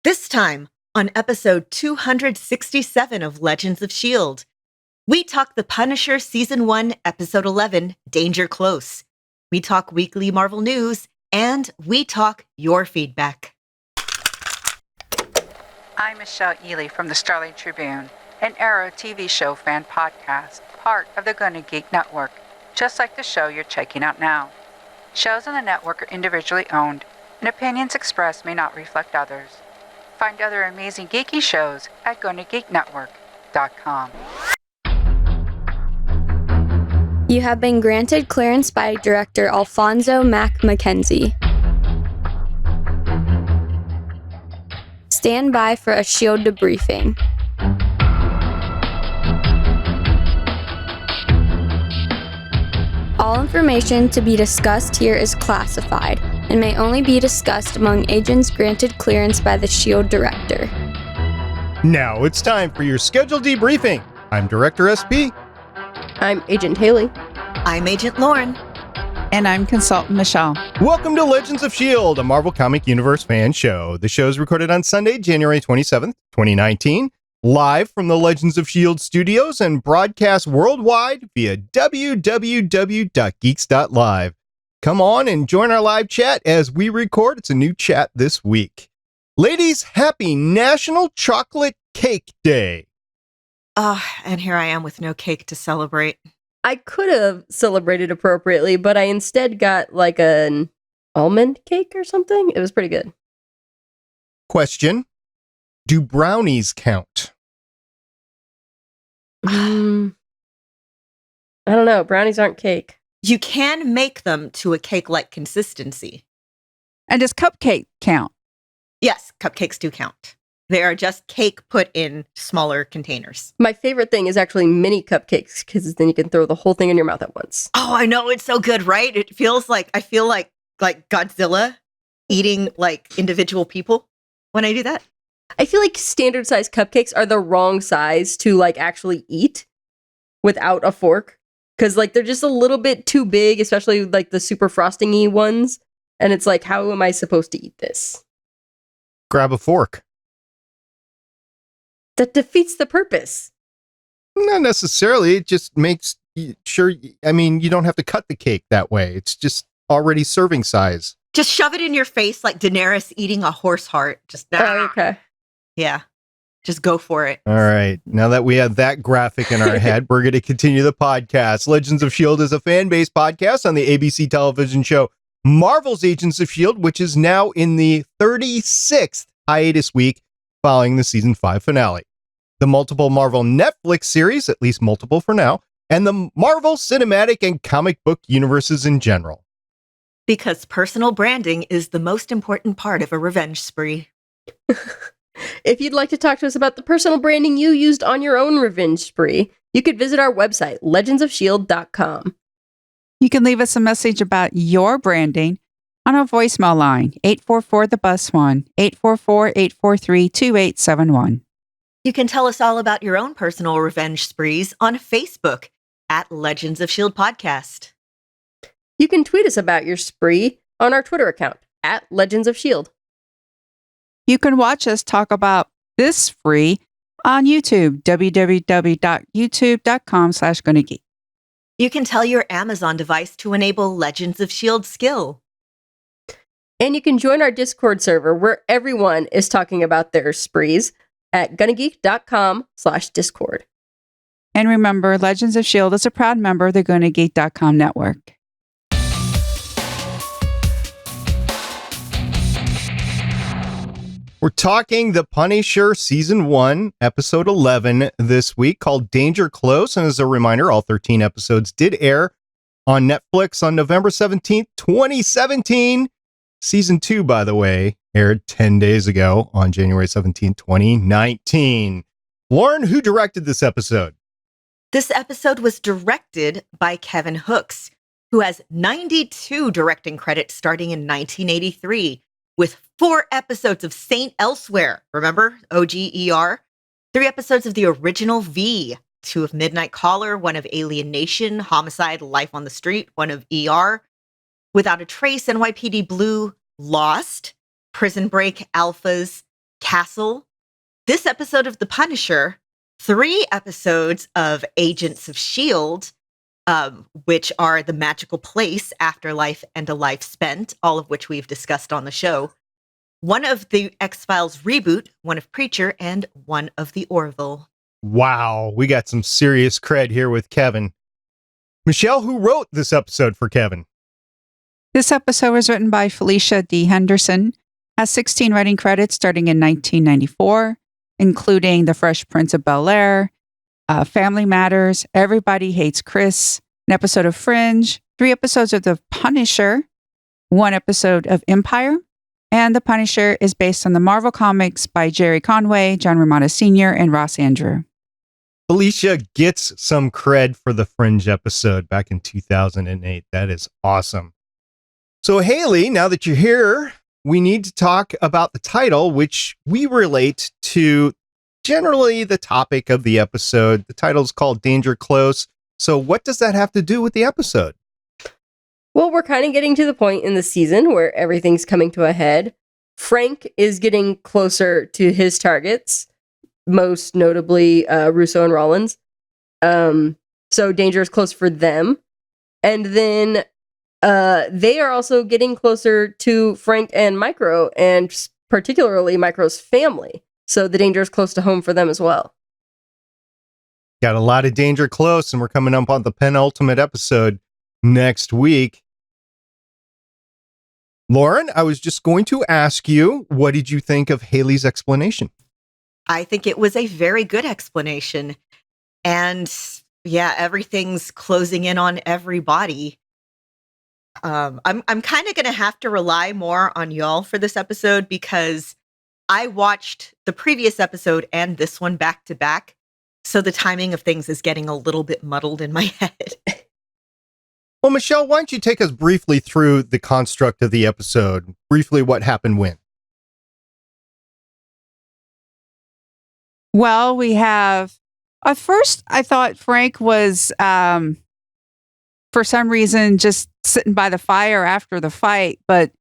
This time, on episode 267 of Legends of S.H.I.E.L.D., we talk The Punisher Season 1, Episode 11, Danger Close. We talk weekly Marvel news, and we talk your feedback. I'm Michelle Ely from the Starlight Tribune, an Arrow TV show fan podcast, part of the Gonna Geek Network, just like the show you're checking out now. Shows on the network are individually owned, and opinions expressed may not reflect others. Find other amazing geeky shows at GonnaGeekNetwork.com. You have been granted clearance by Director Alfonso Mack Mackenzie. Stand by for a S.H.I.E.L.D. debriefing. All information to be discussed here is classified and may only be discussed among agents granted clearance by the S.H.I.E.L.D. Director. Now it's time for your scheduled debriefing. I'm Director SP. I'm Agent Haley. I'm Agent Lauren. And I'm Consultant Michelle. Welcome to Legends of S.H.I.E.L.D., a Marvel Comic Universe fan show. The show is recorded on Sunday, January 27th, 2019, live from the Legends of S.H.I.E.L.D. studios and broadcast worldwide via www.geeks.live. Come on and join our live chat as we record. It's a new chat this week. Ladies, happy National Chocolate Cake Day. And here I am with no cake to celebrate. I could have celebrated appropriately, but I instead got like an almond cake or something. It was pretty good. Question: do brownies count? I don't know. Brownies aren't cake. You can make them to a cake-like consistency. And does cupcake count? Yes, cupcakes do count. They are just cake put in smaller containers. My favorite thing is actually mini cupcakes, because then you can throw the whole thing in your mouth at once. Oh, I know. It's so good, right? It feels like, I feel like Godzilla eating like individual people when I do that. I feel like standard size cupcakes are the wrong size to like actually eat without a fork. Because like they're just a little bit too big, especially like the super frosting-y ones. And it's like, how am I supposed to eat this? Grab a fork. That defeats the purpose. Not necessarily. It just makes sure, I mean, you don't have to cut the cake that way. It's just already serving size. Just shove it in your face like Daenerys eating a horse heart. Just okay. Yeah. Just go for it. All right. Now that we have that graphic in our head, we're going to continue the podcast. Legends of S.H.I.E.L.D. is a fan-based podcast on the ABC television show Marvel's Agents of S.H.I.E.L.D., which is now in the 36th hiatus week following the season 5 finale. The multiple Marvel Netflix series, at least multiple for now, and the Marvel cinematic and comic book universes in general. Because personal branding is the most important part of a revenge spree. If you'd like to talk to us about the personal branding you used on your own revenge spree, you could visit our website, legendsofshield.com. You can leave us a message about your branding on our voicemail line, 844-THE-BUS-1, 844-843-2871. You can tell us all about your own personal revenge sprees on Facebook at Legends of S.H.I.E.L.D. Podcast. You can tweet us about your spree on our Twitter account, at Legends of S.H.I.E.L.D. You can watch us talk about this spree on YouTube, www.youtube.com/GonnaGeek. You can tell your Amazon device to enable Legends of S.H.I.E.L.D. skill. And you can join our Discord server where everyone is talking about their sprees at GonnaGeek.com/Discord. And remember, Legends of S.H.I.E.L.D. is a proud member of the GonnaGeek.com network. We're talking The Punisher Season 1, Episode 11 this week, called Danger Close. And as a reminder, all 13 episodes did air on Netflix on November 17th, 2017. Season 2, by the way, aired 10 days ago on January 17th, 2019. Lauren, who directed this episode? This episode was directed by Kevin Hooks, who has 92 directing credits starting in 1983. With 4 episodes of Saint Elsewhere, remember? OGER. 3 episodes of the original V, 2 of Midnight Caller, 1 of Alien Nation, Homicide, Life on the Street, 1 of ER, Without a Trace, NYPD Blue, Lost, Prison Break, Alphas, Castle, this episode of The Punisher, 3 episodes of Agents of S.H.I.E.L.D., which are The Magical Place, Afterlife, and A Life Spent, all of which we've discussed on the show. 1 of the X-Files reboot, 1 of Preacher, and 1 of the Orville. Wow, we got some serious cred here with Kevin. Michelle, who wrote this episode for Kevin? This episode was written by Felicia D. Henderson, has 16 writing credits starting in 1994, including The Fresh Prince of Bel-Air, Family Matters, Everybody Hates Chris, an episode of Fringe, 3 episodes of The Punisher, 1 episode of Empire, and The Punisher is based on the Marvel Comics by Jerry Conway, John Romita Sr., and Ross Andru. Felicia gets some cred for the Fringe episode back in 2008. That is awesome. So, Haley, now that you're here, we need to talk about the title, which we relate to generally the topic of the episode. The title is called Danger Close. So what does that have to do with the episode? Well, we're kind of getting to the point in the season where everything's coming to a head. Frank is getting closer to his targets, most notably Russo and Rollins. So danger is close for them. And then they are also getting closer to Frank and Micro, and particularly Micro's family. So the danger is close to home for them as well. Got a lot of danger close, and we're coming up on the penultimate episode next week. Lauren, I was just going to ask you, what did you think of Haley's explanation? I think it was a very good explanation. And yeah, everything's closing in on everybody. I'm kind of going to have to rely more on y'all for this episode because I watched the previous episode and this one back to back. So the timing of things is getting a little bit muddled in my head. Well, Michelle, why don't you take us briefly through the construct of the episode? Briefly, what happened when? Well, we have, at first I thought Frank was, for some reason, just sitting by the fire after the fight, but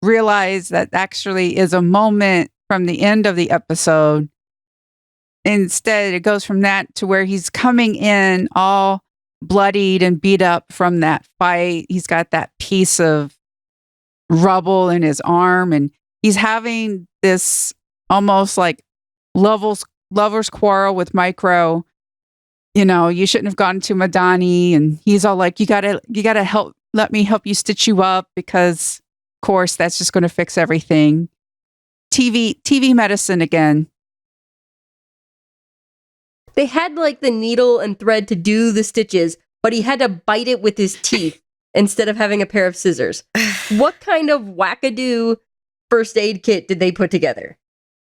realized that actually is a moment from the end of the episode. Instead, it goes from that to where he's coming in all bloodied and beat up from that fight. He's got that piece of rubble in his arm, and he's having this almost like lover's quarrel with Micro. You know, you shouldn't have gone to Madani, and he's all like, you gotta let me help you stitch you up because, of course, that's just going to fix everything. TV medicine again. They had like the needle and thread to do the stitches, but he had to bite it with his teeth instead of having a pair of scissors. What kind of wackadoo first aid kit did they put together?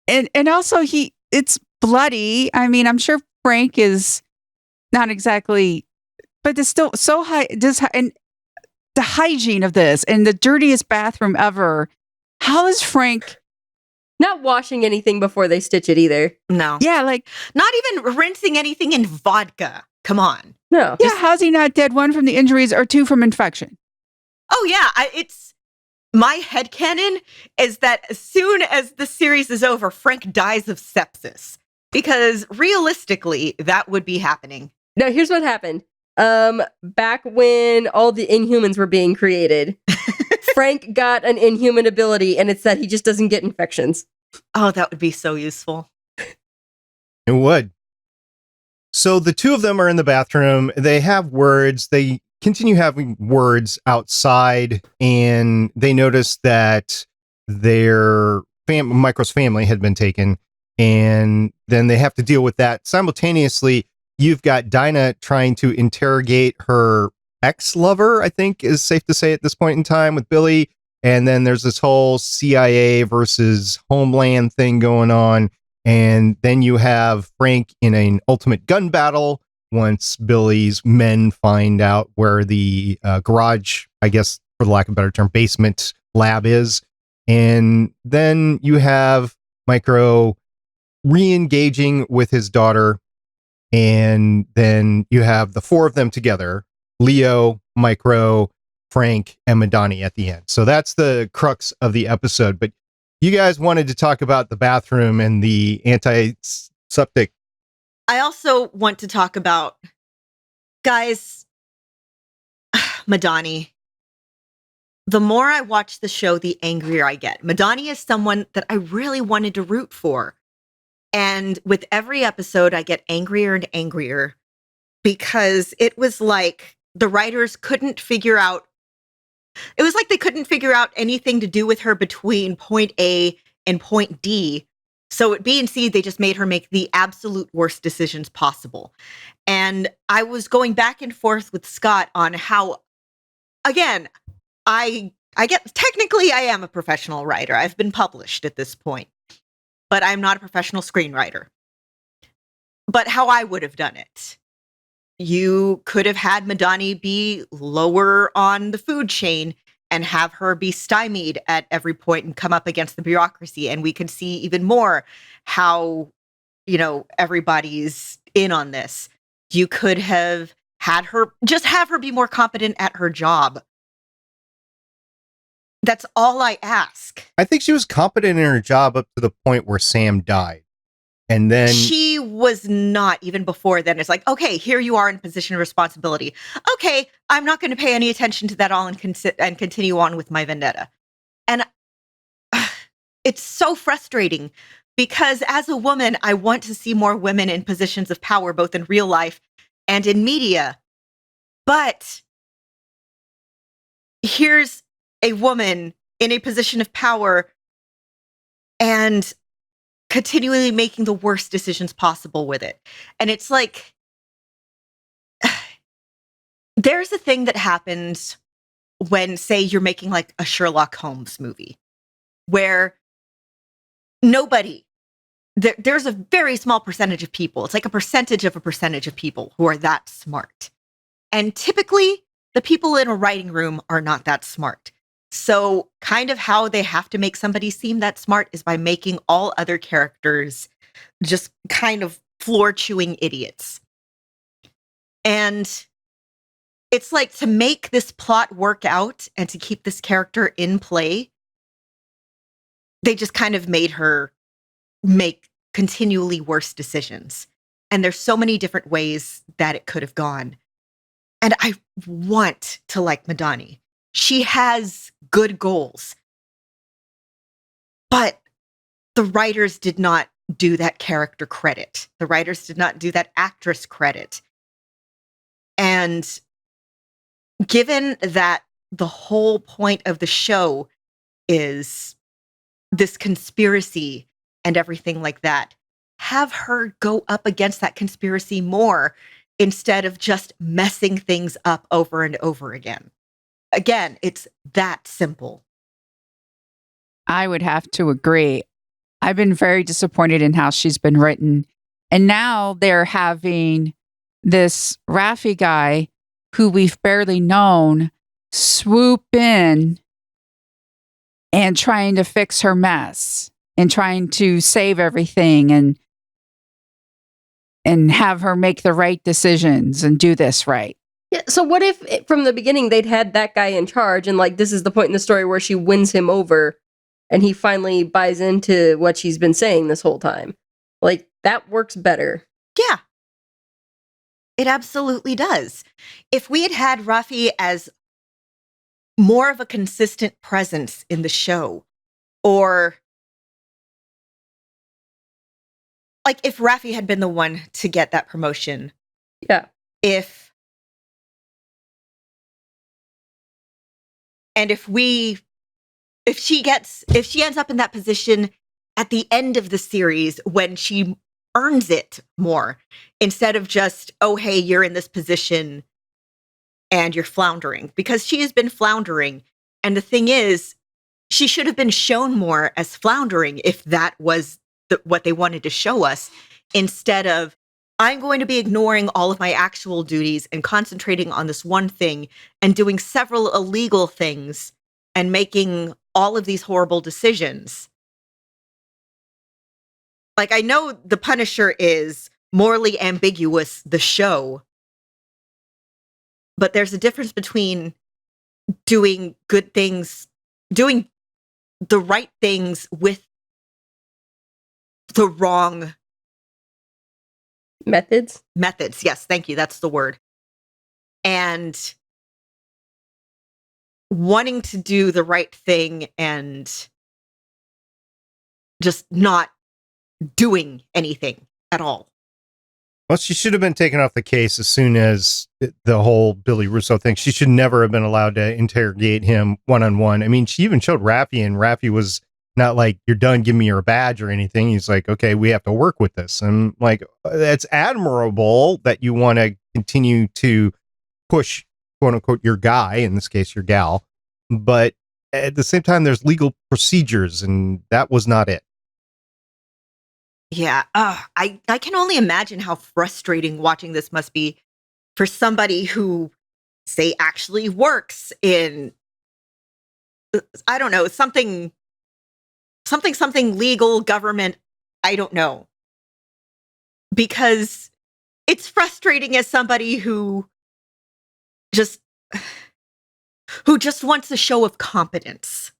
And also it's bloody. I mean, I'm sure Frank is not exactly, but it's still so high. And the hygiene of this and the dirtiest bathroom ever. How is Frank not washing anything before they stitch it either? No. Yeah, like not even rinsing anything in vodka. Come on. No. Yeah, how's he not dead? 1 from the injuries or 2 from infection? Oh yeah, it's my headcanon is that as soon as the series is over, Frank dies of sepsis. Because realistically, that would be happening. Now, here's what happened. Back when all the Inhumans were being created, Frank got an inhuman ability, and it's that he just doesn't get infections. Oh, that would be so useful. It would. So the 2 of them are in the bathroom. They have words. They continue having words outside, and they notice that their Micro's family had been taken, and then they have to deal with that. Simultaneously, you've got Dinah trying to interrogate her ex-lover, I think is safe to say at this point in time, with Billy. And then there's this whole CIA versus Homeland thing going on. And then you have Frank in an ultimate gun battle once Billy's men find out where the garage, I guess, for the lack of a better term, basement lab is. And then you have Micro re-engaging with his daughter. And then you have the 4 of them together, Leo, Micro, Frank, and Madani at the end. So that's the crux of the episode. But You guys wanted to talk about the bathroom and the antiseptic. I also want to talk about, guys, Madani. The more I watch the show, the angrier I get. Madani is someone that I really wanted to root for. And with every episode, I get angrier and angrier because it was like the writers couldn't figure out, it was like they couldn't figure out anything to do with her between point A and point D. So at B and C, they just made her make the absolute worst decisions possible. And I was going back and forth with Scott on how, again, I get, technically I am a professional writer. I've been published at this point, but I'm not a professional screenwriter. But how I would have done it. You could have had Madani be lower on the food chain and have her be stymied at every point and come up against the bureaucracy. And we could see even more how, everybody's in on this. You could have had her, just have her be more competent at her job. That's all I ask. I think she was competent in her job up to the point where Sam died. And then she was not even before then. It's like, okay, here you are in a position of responsibility. Okay, I'm not going to pay any attention to that all and continue on with my vendetta. And it's so frustrating because as a woman, I want to see more women in positions of power, both in real life and in media. But here's a woman in a position of power and continually making the worst decisions possible with it. And it's like, there's a thing that happens when, say, you're making like a Sherlock Holmes movie where there's a very small percentage of people. It's like a percentage of people who are that smart. And typically the people in a writing room are not that smart. So kind of how they have to make somebody seem that smart is by making all other characters just kind of floor-chewing idiots. And it's like, to make this plot work out and to keep this character in play, they just kind of made her make continually worse decisions. And there's so many different ways that it could have gone. And I want to like Madani. She has good goals. But the writers did not do that character credit. The writers did not do that actress credit. And given that the whole point of the show is this conspiracy and everything like that, have her go up against that conspiracy more instead of just messing things up over and over again. Again, it's that simple. I would have to agree. I've been very disappointed in how she's been written. And now they're having this Raffi guy who we've barely known swoop in and trying to fix her mess and trying to save everything and have her make the right decisions and do this right. Yeah, so what if from the beginning they'd had that guy in charge and like this is the point in the story where she wins him over and he finally buys into what she's been saying this whole time? Like, that works better. Yeah. It absolutely does. If we had Raffi as more of a consistent presence in the show, or like if Raffi had been the one to get that promotion. Yeah. If she ends up in that position at the end of the series when she earns it more, instead of just, oh, hey, you're in this position and you're floundering, because she has been floundering. And the thing is, she should have been shown more as floundering if that was what they wanted to show us, instead of, I'm going to be ignoring all of my actual duties and concentrating on this one thing and doing several illegal things and making all of these horrible decisions. Like, I know The Punisher is morally ambiguous, the show, but there's a difference between doing good things, doing the right things with the wrong Methods? methods. Yes, thank you. That's the word. And wanting to do the right thing and just not doing anything at all. Well, she should have been taken off the case as soon as the whole Billy Russo thing. She should never have been allowed to interrogate him one-on-one. I mean, she even showed Raffi, and Raffi was not like, you're done, give me your badge or anything. He's like, okay, we have to work with this. And like, that's admirable that you want to continue to push, quote unquote, your guy, in this case, your gal. But at the same time, there's legal procedures, and that was not it. Yeah, I can only imagine how frustrating watching this must be for somebody who, say, actually works in, I don't know, something legal, government, I don't know. Because it's frustrating as somebody who just wants a show of competence.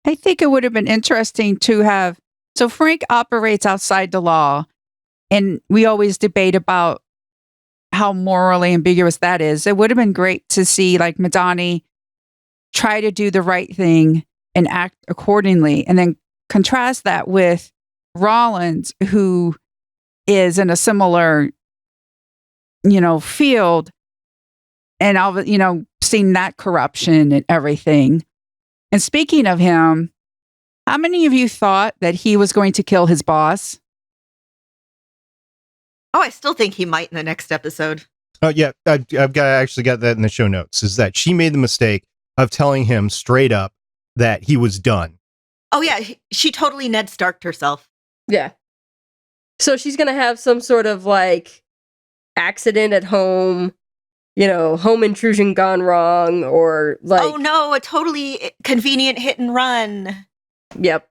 I think it would have been interesting to have. So Frank operates outside the law, and we always debate about how morally ambiguous that is. It would have been great to see like Madani try to do the right thing and act accordingly, and then contrast that with Rollins, who is in a similar, field, and all, seeing that corruption and everything. And speaking of him, how many of you thought that he was going to kill his boss? Oh, I still think he might in the next episode. Oh yeah, I've actually got that in the show notes. Is that she made the mistake of telling him straight up that he was done. Oh yeah, she totally Ned Starked herself. Yeah. So she's going to have some sort of like accident at home, home intrusion gone wrong, or like, oh no, a totally convenient hit and run. Yep.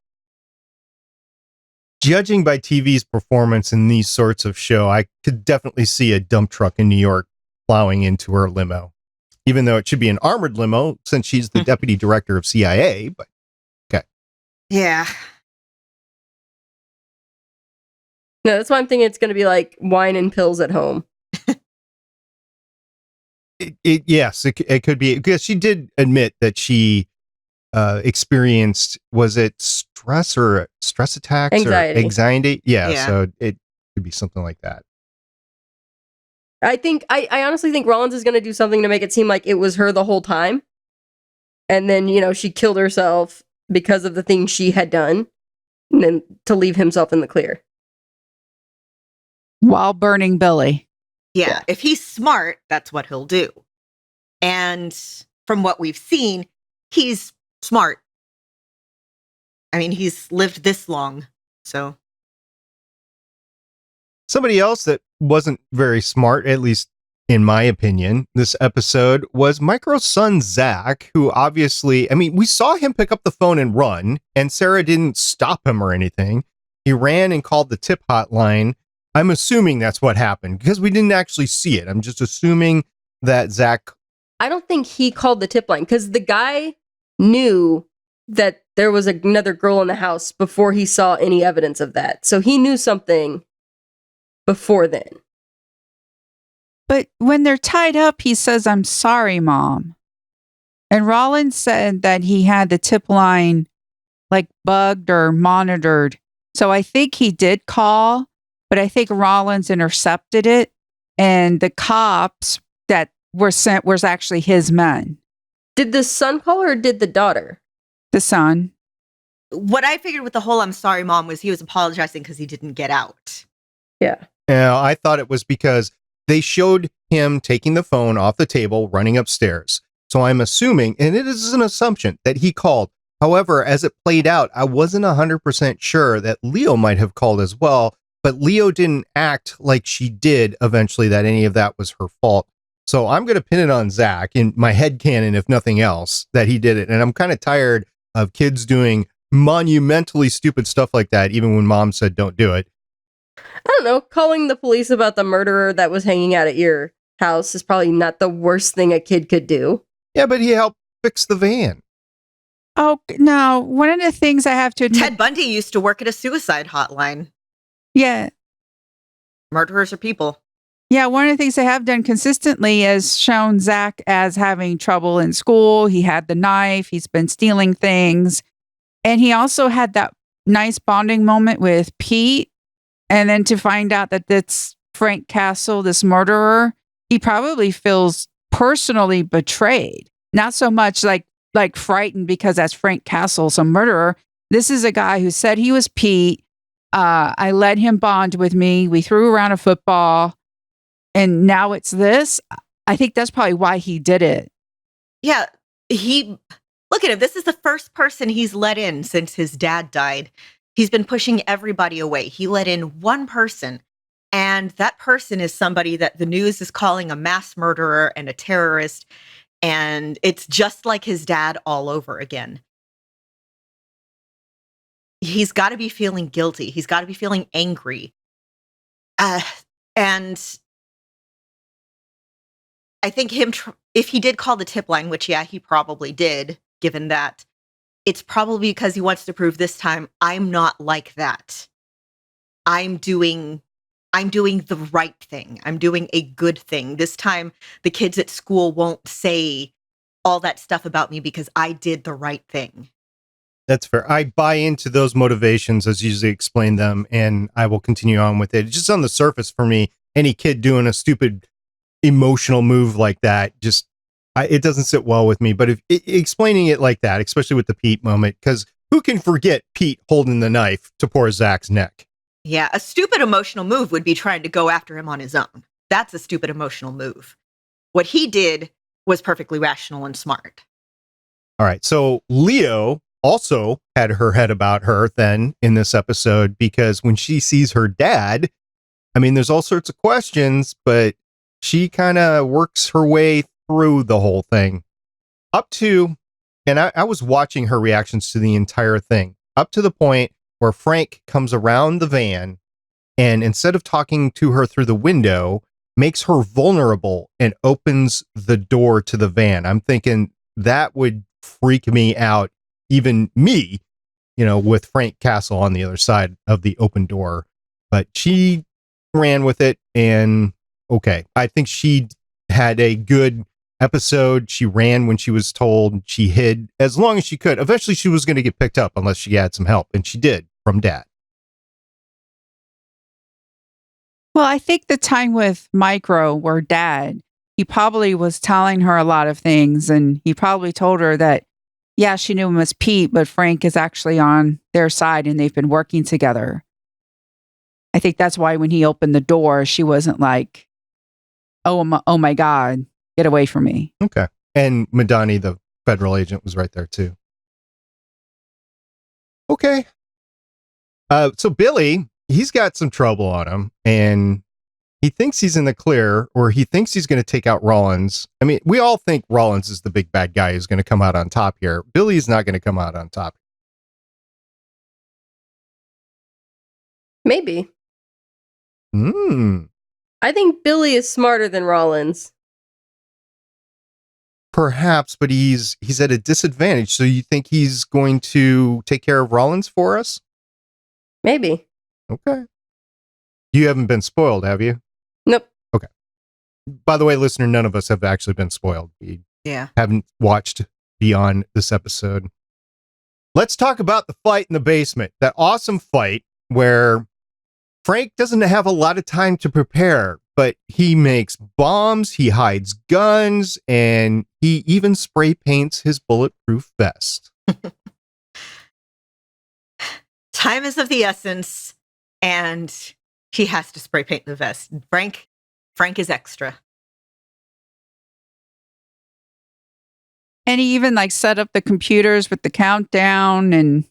Judging by TV's performance in these sorts of show, I could definitely see a dump truck in New York plowing into her limo, even though it should be an armored limo since she's the deputy director of CIA. But okay. Yeah. No, that's why I'm thinking it's going to be like wine and pills at home. Yes, it could be, because she did admit that she experienced, was it stress attacks Anxiety. or anxiety? Yeah. So it could be something like that. I honestly think Rollins is going to do something to make it seem like it was her the whole time. And then, she killed herself because of the things she had done, and then to leave himself in the clear. While burning Billy. Yeah, if he's smart, that's what he'll do. And from what we've seen, he's smart. I mean, he's lived this long, so. Somebody else that wasn't very smart, at least in my opinion, this episode was Micro's son, Zach, who obviously, I mean, we saw him pick up the phone and run, and Sarah didn't stop him or anything. He ran and called the tip hotline. I'm assuming that's what happened because we didn't actually see it. I'm just assuming that Zach. I don't think he called the tip line because the guy knew that there was another girl in the house before he saw any evidence of that. So he knew something before then. But when they're tied up, he says, "I'm sorry, Mom." And Rollins said that he had the tip line like bugged or monitored. So I think he did call, but I think Rollins intercepted it, and the cops that were sent was actually his men. Did the son call or did the daughter? The son. What I figured with the whole "I'm sorry, Mom" was he was apologizing because he didn't get out. Yeah. I thought it was because they showed him taking the phone off the table, running upstairs. So I'm assuming, and it is an assumption, that he called. However, as it played out, I wasn't 100% sure that Leo might have called as well, but Leo didn't act like she did eventually, that any of that was her fault. So I'm going to pin it on Zach in my headcanon, if nothing else, that he did it. And I'm kind of tired of kids doing monumentally stupid stuff like that, even when Mom said don't do it. I don't know. Calling the police about the murderer that was hanging out at your house is probably not the worst thing a kid could do. Yeah, but he helped fix the van. Oh, no. One of the things I have to admit. Ted Bundy used to work at a suicide hotline. Yeah. Murderers are people. Yeah, one of the things they have done consistently is shown Zach as having trouble in school. He had the knife. He's been stealing things. And he also had that nice bonding moment with Pete. And then to find out that that's Frank Castle, this murderer, he probably feels personally betrayed. Not so much like frightened because that's Frank Castle, some murderer. This is a guy who said he was Pete. I let him bond with me. We threw around a football. And now it's this. I think that's probably why he did it. Yeah, look at him. This is the first person he's let in since his dad died. He's been pushing everybody away. He let in one person, and that person is somebody that the news is calling a mass murderer and a terrorist, and it's just like his dad all over again. He's got to be feeling guilty. He's got to be feeling angry. And I think if he did call the tip line, which, yeah, he probably did, given that, it's probably because he wants to prove this time, I'm not like that. I'm doing the right thing. I'm doing a good thing. This time, the kids at school won't say all that stuff about me because I did the right thing. That's fair. I buy into those motivations as you usually explain them, and I will continue on with it. It's just on the surface for me, any kid doing a stupid emotional move like that, it doesn't sit well with me. But if explaining it like that, especially with the Pete moment, because who can forget Pete holding the knife to poor Zach's neck? Yeah, a stupid emotional move would be trying to go after him on his own. That's a stupid emotional move. What he did was perfectly rational and smart. All right. So Leo also had her head about her then in this episode, because when she sees her dad, I mean, there's all sorts of questions, but she kind of works her way through the whole thing up to, and I was watching her reactions to the entire thing up to the point where Frank comes around the van and instead of talking to her through the window, makes her vulnerable and opens the door to the van. I'm thinking that would freak me out, even me, with Frank Castle on the other side of the open door. But she ran with it, and okay, I think she had a good episode. She ran when she was told. She hid as long as she could. Eventually, she was going to get picked up unless she had some help, and she did from Dad. Well, I think the time with Micro or Dad, he probably was telling her a lot of things, and he probably told her that, yeah, she knew him as Pete, but Frank is actually on their side and they've been working together. I think that's why when he opened the door, she wasn't like, oh my God, get away from me. Okay. And Madani, the federal agent, was right there too. Okay. So Billy, he's got some trouble on him, and he thinks he's in the clear, or he thinks he's going to take out Rollins. I mean, we all think Rollins is the big bad guy who's going to come out on top here. Billy's not going to come out on top. Maybe. I think Billy is smarter than Rollins. Perhaps, but he's at a disadvantage. So you think he's going to take care of Rollins for us? Maybe. Okay. You haven't been spoiled, have you? Nope. Okay. By the way, listener, none of us have actually been spoiled. We haven't watched beyond this episode. Let's talk about the fight in the basement. That awesome fight where Frank doesn't have a lot of time to prepare, but he makes bombs, he hides guns, and he even spray paints his bulletproof vest. Time is of the essence, and he has to spray paint the vest. Frank is extra. And he even set up the computers with the countdown and.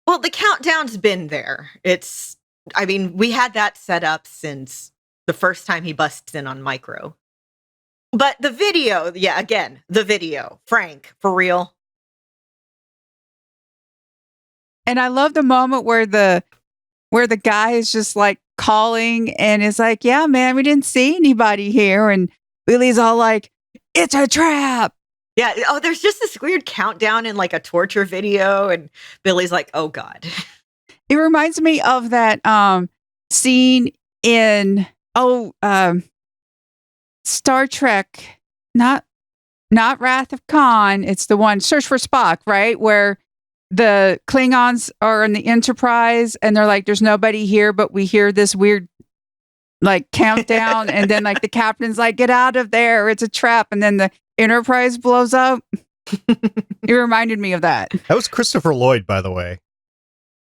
Well, the countdown's been there. We had that set up since the first time he busts in on Micro. But the video, the video. Frank, for real. And I love the moment where the guy is just calling and is like, yeah, man, we didn't see anybody here. And Billy's all like, it's a trap. Yeah. Oh, there's just this weird countdown in like a torture video, and Billy's like, "Oh God." It reminds me of that scene in Star Trek, not Wrath of Khan. It's the one Search for Spock, right? Where the Klingons are in the Enterprise and they're like, "There's nobody here," but we hear this weird like countdown, and then like the captain's like, "Get out of there! It's a trap!" And then the Enterprise blows up. It reminded me of that. That was Christopher Lloyd, by the way,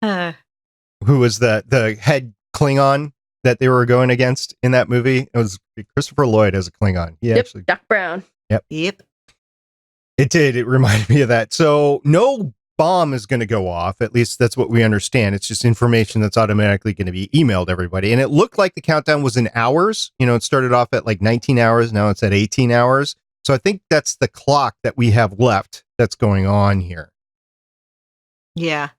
who was the head Klingon that they were going against in that movie. It was Christopher Lloyd as a Klingon. Yeah, actually. Doc Brown. Yep. It did. It reminded me of that. So no bomb is going to go off. At least that's what we understand. It's just information that's automatically going to be emailed to everybody. And it looked like the countdown was in hours. You know, it started off at like 19 hours. Now it's at 18 hours. So I think that's the clock that we have left that's going on here. Yeah.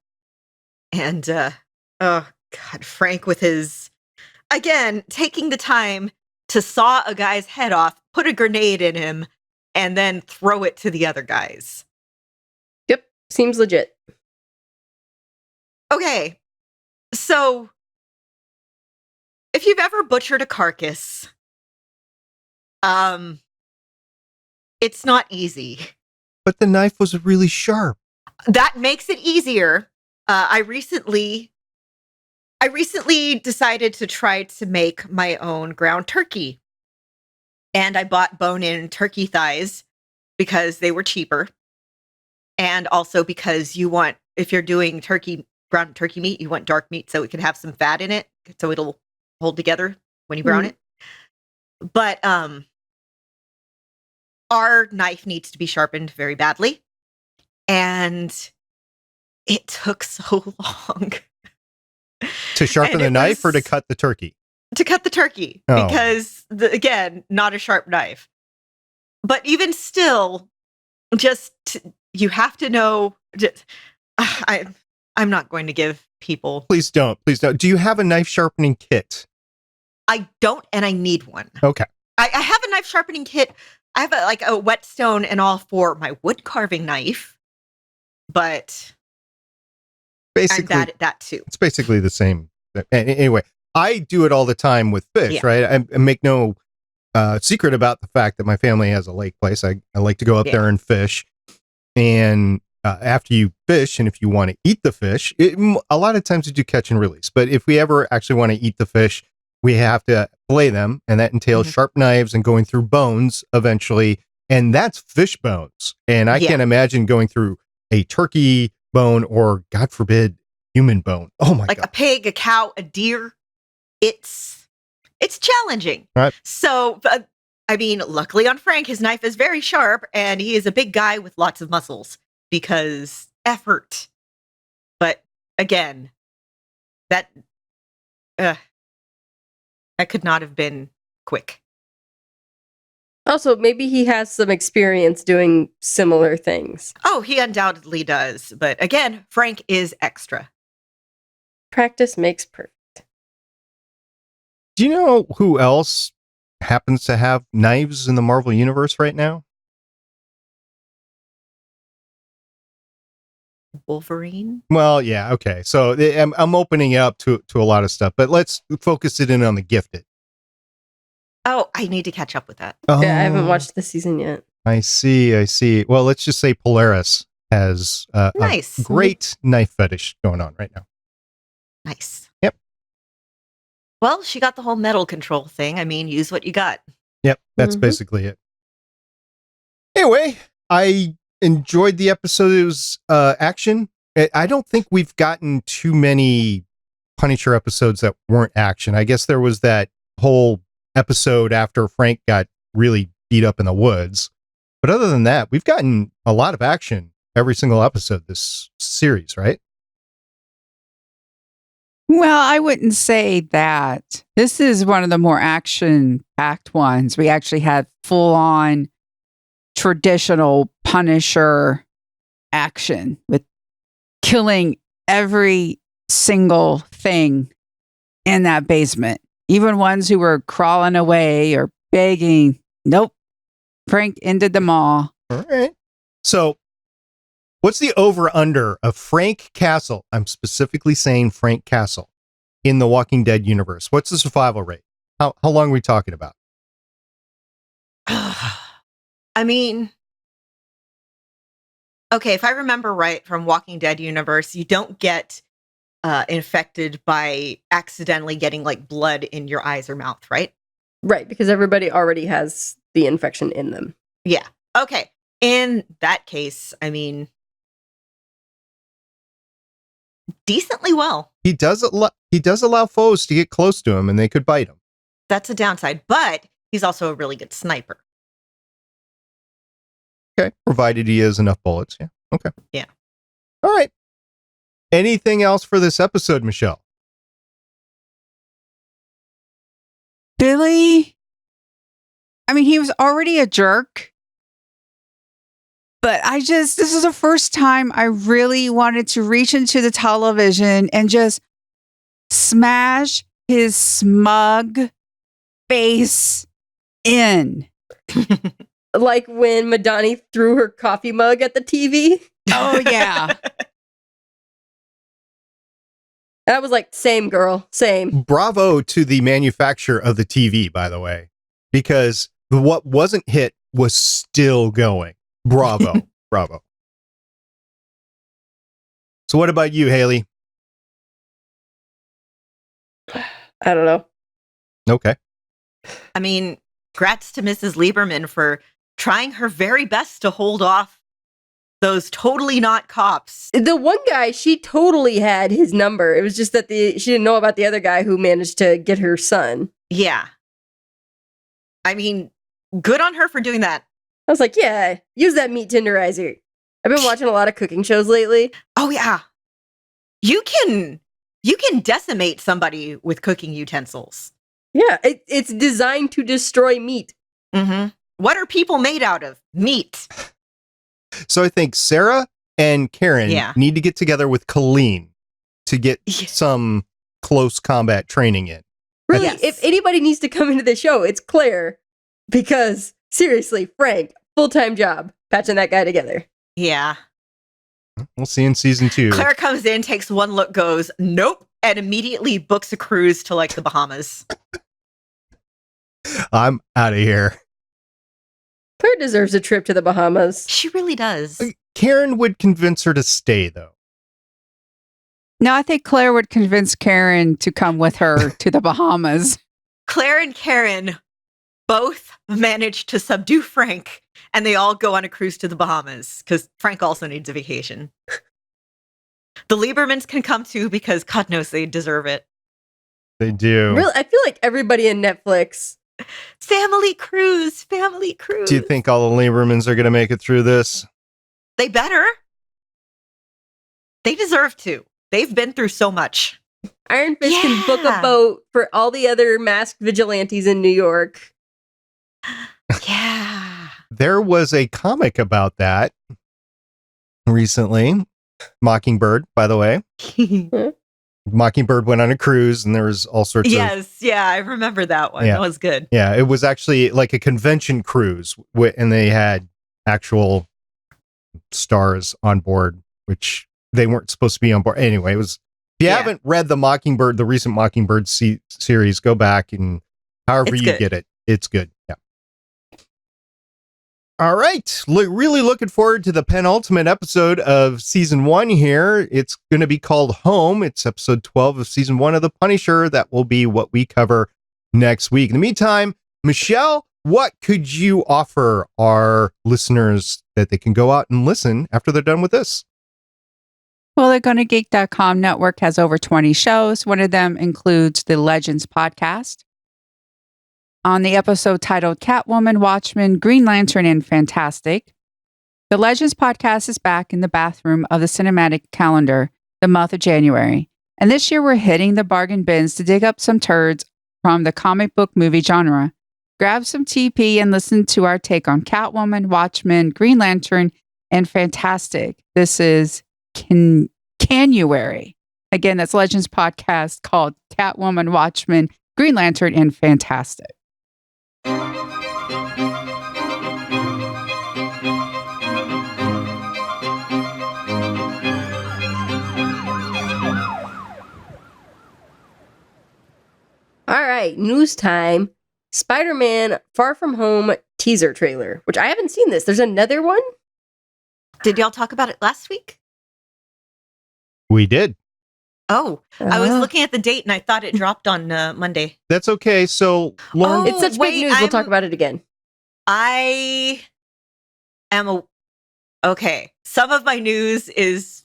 And, oh God, Frank with his, again, taking the time to saw a guy's head off, put a grenade in him, and then throw it to the other guys. Yep. Seems legit. Okay. So, if you've ever butchered a carcass, it's not easy. But the knife was really sharp. That makes it easier. I recently decided to try to make my own ground turkey. And I bought bone-in turkey thighs because they were cheaper. And also because if you're doing ground turkey meat, you want dark meat so it can have some fat in it, so it'll hold together when you brown it. But our knife needs to be sharpened very badly. And it took so long. To sharpen the knife or to cut the turkey? To cut the turkey. Oh. Because, again, not a sharp knife. But even still, you have to know. I'm not going to give people. Please don't. Please don't. Do you have a knife sharpening kit? I don't, and I need one. Okay. I have a knife sharpening kit. I have a whetstone and all for my wood carving knife. But basically, I'm bad at that too. It's basically the same. Anyway, I do it all the time with fish, right? I make no secret about the fact that my family has a lake place. I like to go up there and fish. And after you fish, and if you want to eat the fish, a lot of times we do catch and release. But if we ever actually want to eat the fish, we have to fillet them. And that entails sharp knives and going through bones eventually. And that's fish bones. And I can't imagine going through a turkey bone or, God forbid, human bone. Oh my God. Like a pig, a cow, a deer. It's challenging. Right. So, I mean, luckily on Frank, his knife is very sharp and he is a big guy with lots of muscles because effort. But again, that could not have been quick. Also, maybe he has some experience doing similar things. Oh, he undoubtedly does. But again, Frank is extra. Practice makes perfect. Do you know who else happens to have knives in the Marvel Universe right now? Wolverine? Well, yeah, okay. So I'm opening it up to a lot of stuff, but let's focus it in on the Gifted. Oh, I need to catch up with that. Oh, Yeah, I haven't watched the season yet. I see. Well, let's just say Polaris has a great knife fetish going on right now. Nice. Yep. Well, she got the whole metal control thing. I mean, use what you got. Yep, that's basically it. Anyway, I enjoyed the episode. It was action. I don't think we've gotten too many Punisher episodes that weren't action. I guess there was that whole episode after Frank got really beat up in the woods. But other than that, we've gotten a lot of action every single episode this series, right? Well, I wouldn't say that. This is one of the more action-packed ones. We actually had full-on traditional Punisher action with killing every single thing in that basement. Even ones who were crawling away or begging. Nope. Frank ended them all. All right. So, what's the over-under of Frank Castle? I'm specifically saying Frank Castle in the Walking Dead universe. What's the survival rate? How long are we talking about? I mean, okay, if I remember right from Walking Dead universe, you don't get infected by accidentally getting like blood in your eyes or mouth, right? Right, because everybody already has the infection in them. Yeah. Okay. In that case, I mean, decently well. He does allow foes to get close to him, and they could bite him. That's a downside, but he's also a really good sniper. Okay, provided he has enough bullets. Yeah. Okay. Yeah. All right. Anything else for this episode, Michelle? Billy, I mean, he was already a jerk, but this is the first time I really wanted to reach into the television and just smash his smug face in. Like when Madani threw her coffee mug at the TV. Oh, yeah. And I was like, same girl, same. Bravo to the manufacturer of the TV, by the way, because what wasn't hit was still going. Bravo. Bravo. So what about you, Haley? I don't know. Okay. I mean, grats to Mrs. Lieberman for trying her very best to hold off those totally not cops. The one guy, she totally had his number. It was just that she didn't know about the other guy who managed to get her son. Yeah. I mean, good on her for doing that. I was like, yeah, use that meat tenderizer. I've been watching a lot of cooking shows lately. Oh yeah. You can decimate somebody with cooking utensils. Yeah, it's designed to destroy meat. Mm-hmm. What are people made out of? Meat. So I think Sarah and Karen need to get together with Colleen to get some close combat training in. Really, Yes. if anybody needs to come into the show, it's Claire. Because, seriously, Frank, full-time job, patching that guy together. Yeah. We'll see in season 2. Claire comes in, takes one look, goes, nope, and immediately books a cruise to like the Bahamas. I'm out of here. Claire deserves a trip to the Bahamas. She really does. Karen would convince her to stay, though. No, I think Claire would convince Karen to come with her to the Bahamas. Claire and Karen both manage to subdue Frank, and they all go on a cruise to the Bahamas because Frank also needs a vacation. The Liebermans can come too because God knows they deserve it. They do. Really, I feel like everybody in Netflix. Family cruise, family cruise. Do you think all the Liebermans are going to make it through this? They better? They deserve to. They've been through so much. Iron Fist can book a boat for all the other masked vigilantes in New York. Yeah. There was a comic about that recently. Mockingbird, by the way. Mockingbird went on a cruise and there was all sorts of... Yes, yeah, I remember that one. Yeah. That was good. Yeah, it was actually like a convention cruise and they had actual stars on board, which they weren't supposed to be on board. Anyway, it was... If you haven't read the Mockingbird, the recent Mockingbird series, go back and however you get it. It's good. Yeah. All right. Really looking forward to the penultimate episode of season 1 here. It's going to be called Home. It's episode 12 of season 1 of The Punisher. That will be what we cover next week. In the meantime, Michelle, what could you offer our listeners that they can go out and listen after they're done with this? Well, the GonnaGeek.com network has over 20 shows. One of them includes the Legends podcast. On the episode titled Catwoman, Watchmen, Green Lantern, and Fantastic, the Legends podcast is back in the bathroom of the cinematic calendar, the month of January. And this year we're hitting the bargain bins to dig up some turds from the comic book movie genre. Grab some TP and listen to our take on Catwoman, Watchmen, Green Lantern, and Fantastic. This is Canuary. Again, that's Legends podcast called Catwoman, Watchmen, Green Lantern, and Fantastic. All right, news time. Spider-Man Far From Home teaser trailer, which I haven't seen this. There's another one? Did y'all talk about it last week? We did. Oh, I was Ah. looking at the date and I thought it dropped on Monday. That's okay. So, Lauren, It's such wait, big news. We'll talk about it again. I am okay. Some of my news is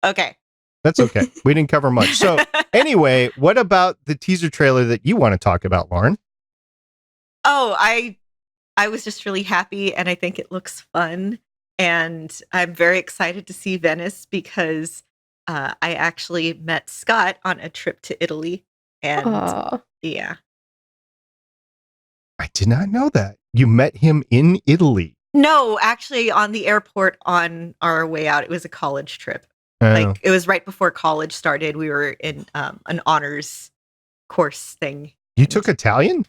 okay. that's okay. We didn't cover much. So, anyway, what about the teaser trailer that you want to talk about, Lauren? Oh, I was just really happy and I think it looks fun. And I'm very excited to see Venice because I actually met Scott on a trip to Italy. And Aw. yeah. I did not know that. You met him in Italy. No, actually on the airport on our way out. It was a college trip. Like it was right before college started. We were in an honors course thing. You took Italian?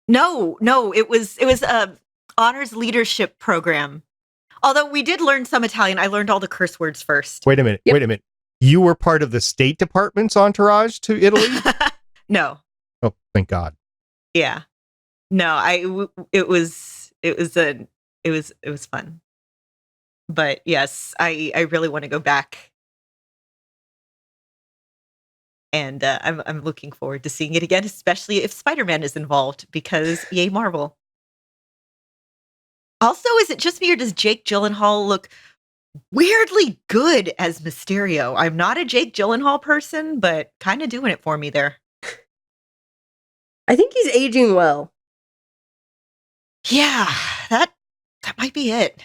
No, it was a honors leadership program. Although we did learn some Italian. I learned all the curse words first. Wait a minute. Yep. Wait a minute. You were part of the State Department's entourage to Italy? No. Oh, thank God. Yeah. No, it was fun. But yes, I really want to go back. And I'm looking forward to seeing it again, especially if Spider-Man is involved, because yay, Marvel. Also, is it just me or does Jake Gyllenhaal look weirdly good as Mysterio? I'm not a Jake Gyllenhaal person, but kind of doing it for me there. I think he's aging well. Yeah, that might be it.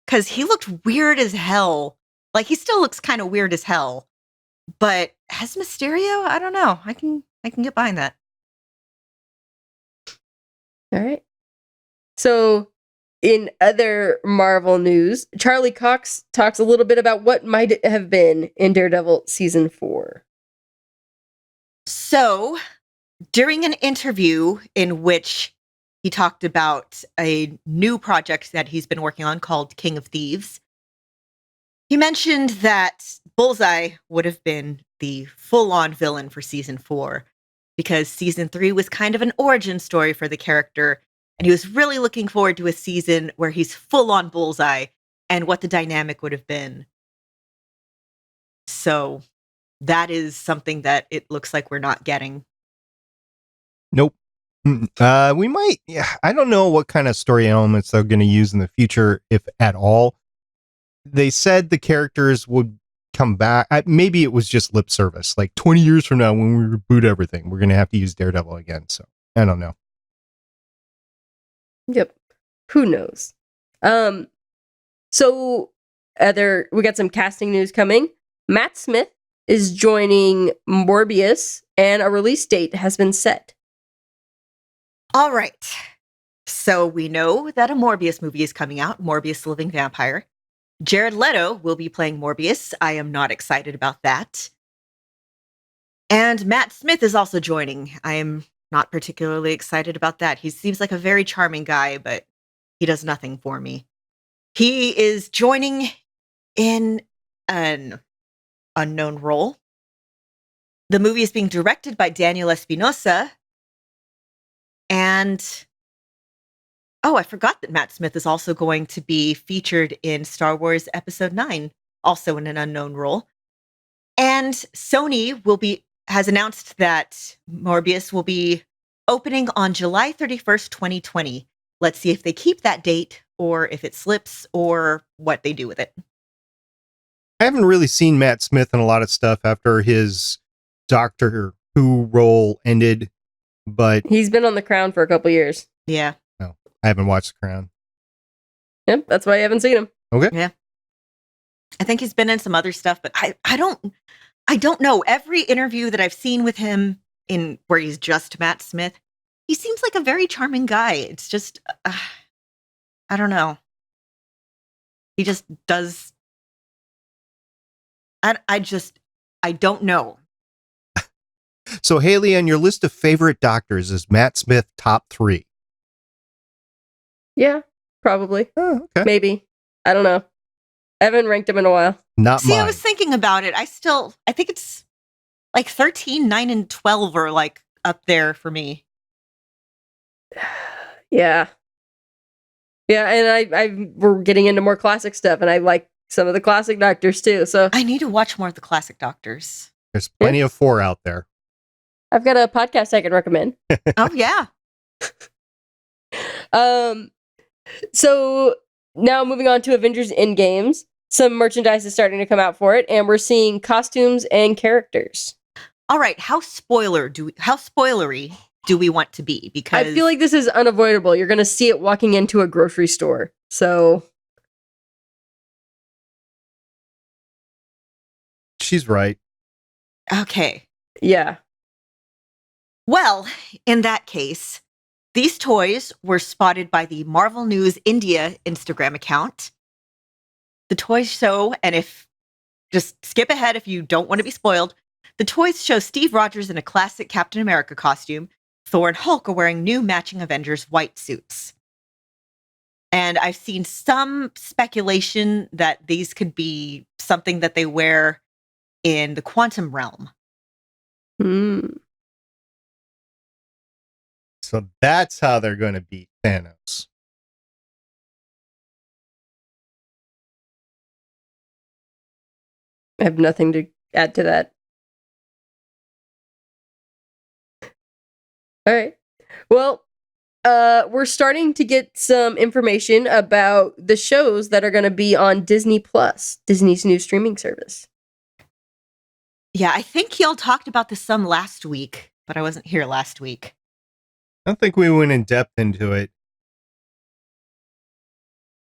Because he looked weird as hell. Like, he still looks kind of weird as hell. But as Mysterio, I don't know. I can get behind that. All right. So, in other Marvel news, Charlie Cox talks a little bit about what might have been in Daredevil season 4. So, during an interview in which he talked about a new project that he's been working on called King of Thieves, he mentioned that Bullseye would have been the full-on villain for season 4 because season 3 was kind of an origin story for the character, and he was really looking forward to a season where he's full-on Bullseye and what the dynamic would have been. So that is something that it looks like we're not getting. Nope. We might, yeah, I don't know what kind of story elements they're going to use in the future, if at all. They said the characters would come back. Maybe it was just lip service. Like 20 years from now, when we reboot everything, we're going to have to use Daredevil again. So I don't know. Yep. Who knows? So we got some casting news coming. Matt Smith is joining Morbius, and a release date has been set. All right. So we know that a Morbius movie is coming out, Morbius the Living Vampire. Jared Leto will be playing Morbius. I am not excited about that. And Matt Smith is also joining. I am not particularly excited about that. He seems like a very charming guy, but he does nothing for me. He is joining in an unknown role. The movie is being directed by Daniel Espinosa. And I forgot that Matt Smith is also going to be featured in Star Wars Episode 9, also in an unknown role. And Sony has announced that Morbius will be opening on July 31st, 2020. Let's see if they keep that date or if it slips or what they do with it. I haven't really seen Matt Smith in a lot of stuff after his Doctor Who role ended, but He's been on The Crown for a couple years. Yeah. I haven't watched The Crown. Yep, that's why I haven't seen him. Okay. Yeah. I think he's been in some other stuff, but I don't know. Every interview that I've seen with him in where he's just Matt Smith, he seems like a very charming guy. It's just, I don't know. He just does. I don't know. So, Haley, on your list of favorite doctors, is Matt Smith top 3? Yeah, probably. Oh, okay. Maybe. I don't know. I haven't ranked him in a while. Not See, mine. I was thinking about it. I think it's like 13, 9, and 12 are like up there for me. Yeah. Yeah, and we're getting into more classic stuff, and I like some of the classic Doctors too. So I need to watch more of the classic Doctors. There's plenty of 4 out there. I've got a podcast I can recommend. Oh yeah. So now moving on to Avengers Endgames. Some merchandise is starting to come out for it, and we're seeing costumes and characters. All right, how spoilery do we want to be? Because I feel like this is unavoidable. You're going to see it walking into a grocery store. So She's right. okay. yeah. Well, in that case, these toys were spotted by the Marvel News India Instagram account. The toys show, and if just skip ahead if you don't want to be spoiled, the toys show Steve Rogers in a classic Captain America costume. Thor and Hulk are wearing new matching Avengers white suits. And I've seen some speculation that these could be something that they wear in the quantum realm. So that's how they're going to beat Thanos. I have nothing to add to that. All right. Well, we're starting to get some information about the shows that are going to be on Disney Plus, Disney's new streaming service. Yeah, I think y'all talked about this some last week, but I wasn't here last week. I don't think we went in depth into it.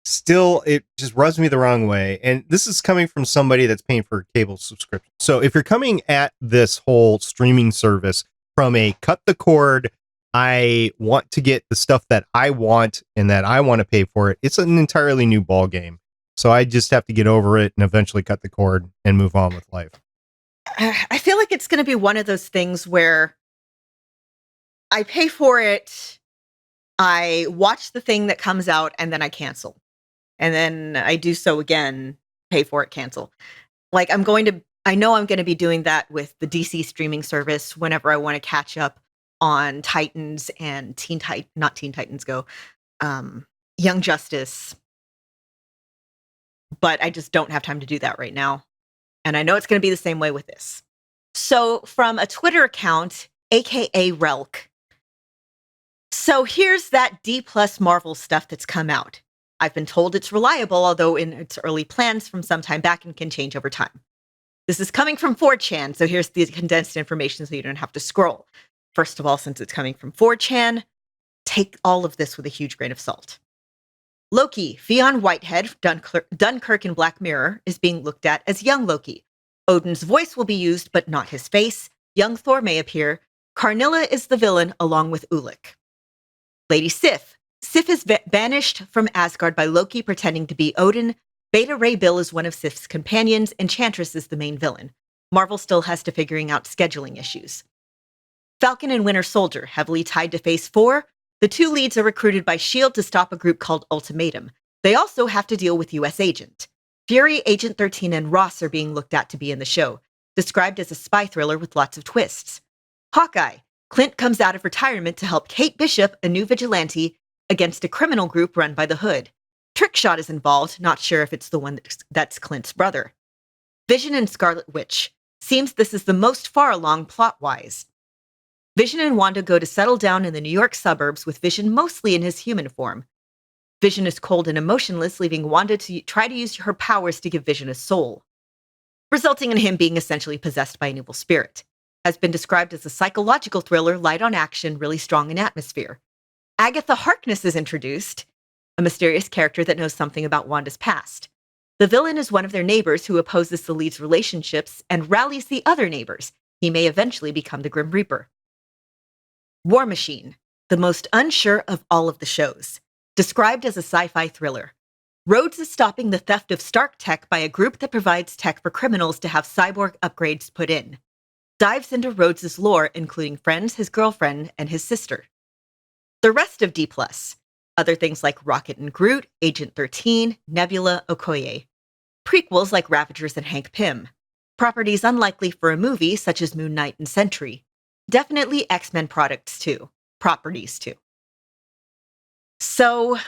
Still, it just rubs me the wrong way. And this is coming from somebody that's paying for a cable subscription. So if you're coming at this whole streaming service from a cut the cord, I want to get the stuff that I want and that I want to pay for it, it's an entirely new ball game. So I just have to get over it and eventually cut the cord and move on with life. I feel like it's going to be one of those things where I pay for it, I watch the thing that comes out, and then I cancel. And then I do so again, pay for it, cancel. Like I know I'm going to be doing that with the DC streaming service whenever I want to catch up on Titans and not Teen Titans Go, Young Justice. But I just don't have time to do that right now. And I know it's going to be the same way with this. So from a Twitter account, aka Relk. So here's that D+ Marvel stuff that's come out. I've been told it's reliable, although in its early plans from some time back and can change over time. This is coming from 4chan, so here's the condensed information so you don't have to scroll. First of all, since it's coming from 4chan, take all of this with a huge grain of salt. Loki, Fionn Whitehead, Dunkirk in Black Mirror, is being looked at as young Loki. Odin's voice will be used, but not his face. Young Thor may appear. Karnilla is the villain, along with Ulik. Lady Sif. Sif is banished from Asgard by Loki pretending to be Odin. Beta Ray Bill is one of Sif's companions. Enchantress is the main villain. Marvel still has to figuring out scheduling issues. Falcon and Winter Soldier, heavily tied to Phase 4. The two leads are recruited by S.H.I.E.L.D. to stop a group called Ultimatum. They also have to deal with U.S. Agent. Fury, Agent 13, and Ross are being looked at to be in the show, described as a spy thriller with lots of twists. Hawkeye. Clint comes out of retirement to help Kate Bishop, a new vigilante, against a criminal group run by the Hood. Trickshot is involved, not sure if it's the one that's Clint's brother. Vision and Scarlet Witch. Seems this is the most far along plot-wise. Vision and Wanda go to settle down in the New York suburbs with Vision mostly in his human form. Vision is cold and emotionless, leaving Wanda to try to use her powers to give Vision a soul, resulting in him being essentially possessed by an evil spirit. Has been described as a psychological thriller, light on action, really strong in atmosphere. Agatha Harkness is introduced, a mysterious character that knows something about Wanda's past. The villain is one of their neighbors who opposes the lead's relationships and rallies the other neighbors. He may eventually become the Grim Reaper. War Machine, the most unsure of all of the shows. Described as a sci-fi thriller. Rhodes is stopping the theft of Stark tech by a group that provides tech for criminals to have cyborg upgrades put in. Dives into Rhodes' lore, including friends, his girlfriend, and his sister. The rest of D+. Other things like Rocket and Groot, Agent 13, Nebula, Okoye. Prequels like Ravagers and Hank Pym. Properties unlikely for a movie, such as Moon Knight and Sentry. definitely X-Men properties too. So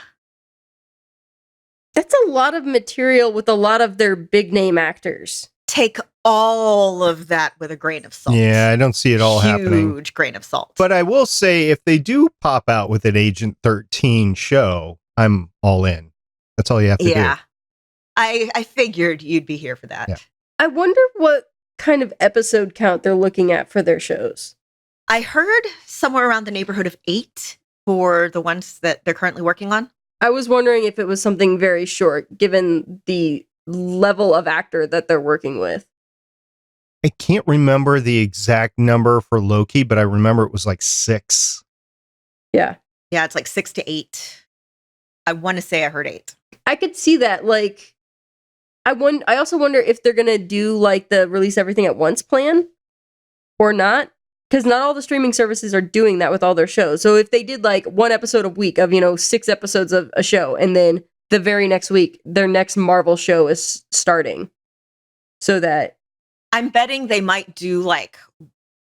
That's a lot of material with a lot of their big name actors. take all of that with a grain of salt. Yeah, I don't see it all happening. Huge grain of salt. But I will say, if they do pop out with an Agent 13 show, I'm all in. That's all you have to do. I figured you'd be here for that. Yeah. I wonder what kind of episode count they're looking at for their shows. I heard somewhere around the neighborhood of 8 for the ones that they're currently working on. I was wondering if it was something very short, given the level of actor that they're working with. I can't remember the exact number for Loki, but I remember it was like 6. Yeah. Yeah, it's like 6 to 8. I want to say I heard 8. I could see that. Like, I also wonder if they're gonna do like the release everything at once plan or not, because not all the streaming services are doing that with all their shows. So if they did like one episode a week of 6 episodes of a show, and then the very next week their next Marvel show is starting, so that I'm betting they might do like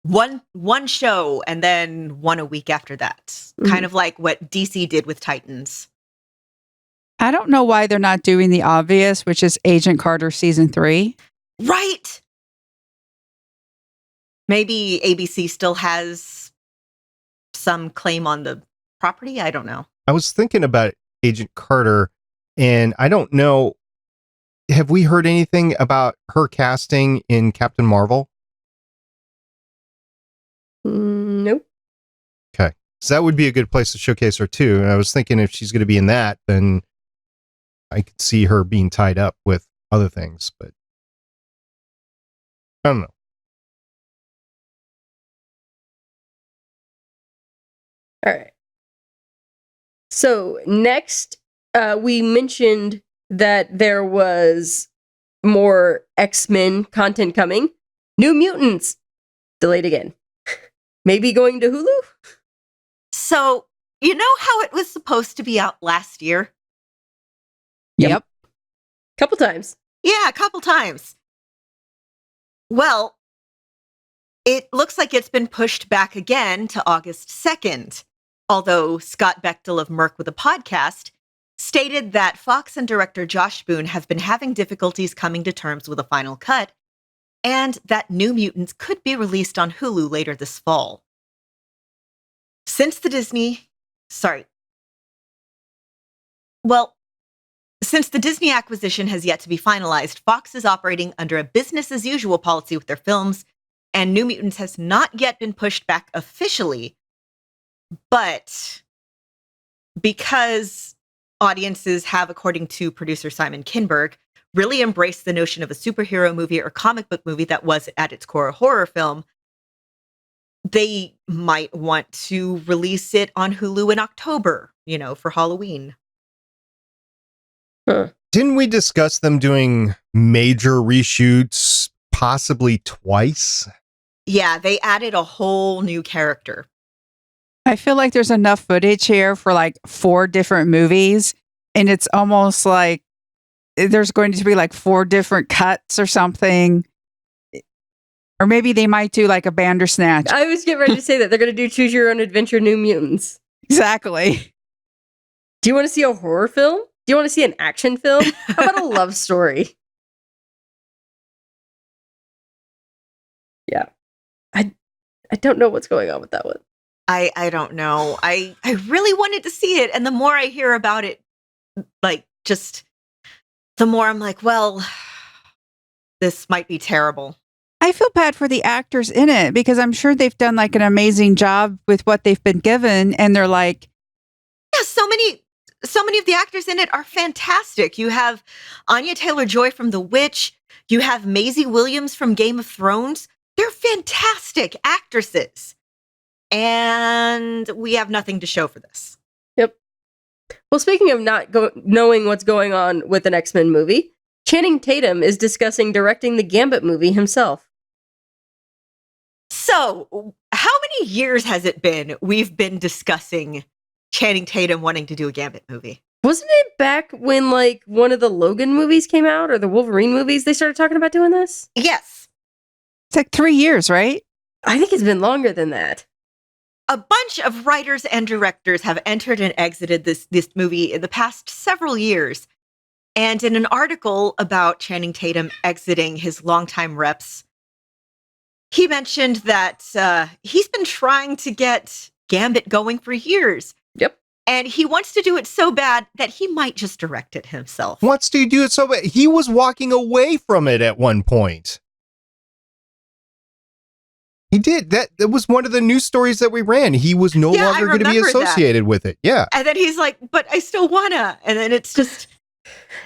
one show and then one a week after that. Mhm. Kind of like what DC did with Titans. I don't know why they're not doing the obvious, which is Agent Carter season 3. Right. Maybe ABC still has some claim on the property. I don't know. I was thinking about Agent Carter, and I don't know. Have we heard anything about her casting in Captain Marvel? nope. Okay. So that would be a good place to showcase her too. And I was thinking if she's going to be in that, then I could see her being tied up with other things, but I don't know. All right. So next, we mentioned that there was more X-Men content coming. New Mutants delayed again. Maybe going to Hulu? So, you know how it was supposed to be out last year? Yep. Couple times. Yeah, a couple times. Well, it looks like it's been pushed back again to August 2nd. Although Scott Bechtel of Merck with a Podcast stated that Fox and director Josh Boone have been having difficulties coming to terms with a final cut, and that New Mutants could be released on Hulu later this fall. Since the Disney acquisition has yet to be finalized, Fox is operating under a business-as-usual policy with their films, and New Mutants has not yet been pushed back officially. But because audiences have, according to producer Simon Kinberg, really embraced the notion of a superhero movie or comic book movie that was at its core a horror film, they might want to release it on Hulu in October, for Halloween. Huh. Didn't we discuss them doing major reshoots possibly twice? Yeah, they added a whole new character. I feel like there's enough footage here for like 4 different movies, and it's almost like there's going to be like 4 different cuts or something. Or maybe they might do like a Bandersnatch. I was getting ready to say that. They're going to do Choose Your Own Adventure New Mutants. Exactly. Do you want to see a horror film? Do you want to see an action film? How about a love story? Yeah. I don't know what's going on with that one. I don't know. I really wanted to see it. And the more I hear about it, like, just the more I'm like, well, this might be terrible. I feel bad for the actors in it because I'm sure they've done like an amazing job with what they've been given. And they're like, yeah, so many of the actors in it are fantastic. You have Anya Taylor-Joy from The Witch. You have Maisie Williams from Game of Thrones. They're fantastic actresses. And we have nothing to show for this. Yep. Well, speaking of not knowing what's going on with an X-Men movie, Channing Tatum is discussing directing the Gambit movie himself. So, how many years has it been we've been discussing Channing Tatum wanting to do a Gambit movie? Wasn't it back when like one of the Logan movies came out or the Wolverine movies they started talking about doing this? Yes. it's like 3 years, right? I think it's been longer than that. A bunch of writers and directors have entered and exited this movie in the past several years. And in an article about Channing Tatum exiting his longtime reps, he mentioned that he's been trying to get Gambit going for years. Yep. And he wants to do it so bad that he might just direct it himself. Wants to do it so bad. He was walking away from it at one point. He did. That was one of the news stories that we ran. He was no longer going to be associated with it. Yeah. And then he's like, but I still wanna. And then it's just...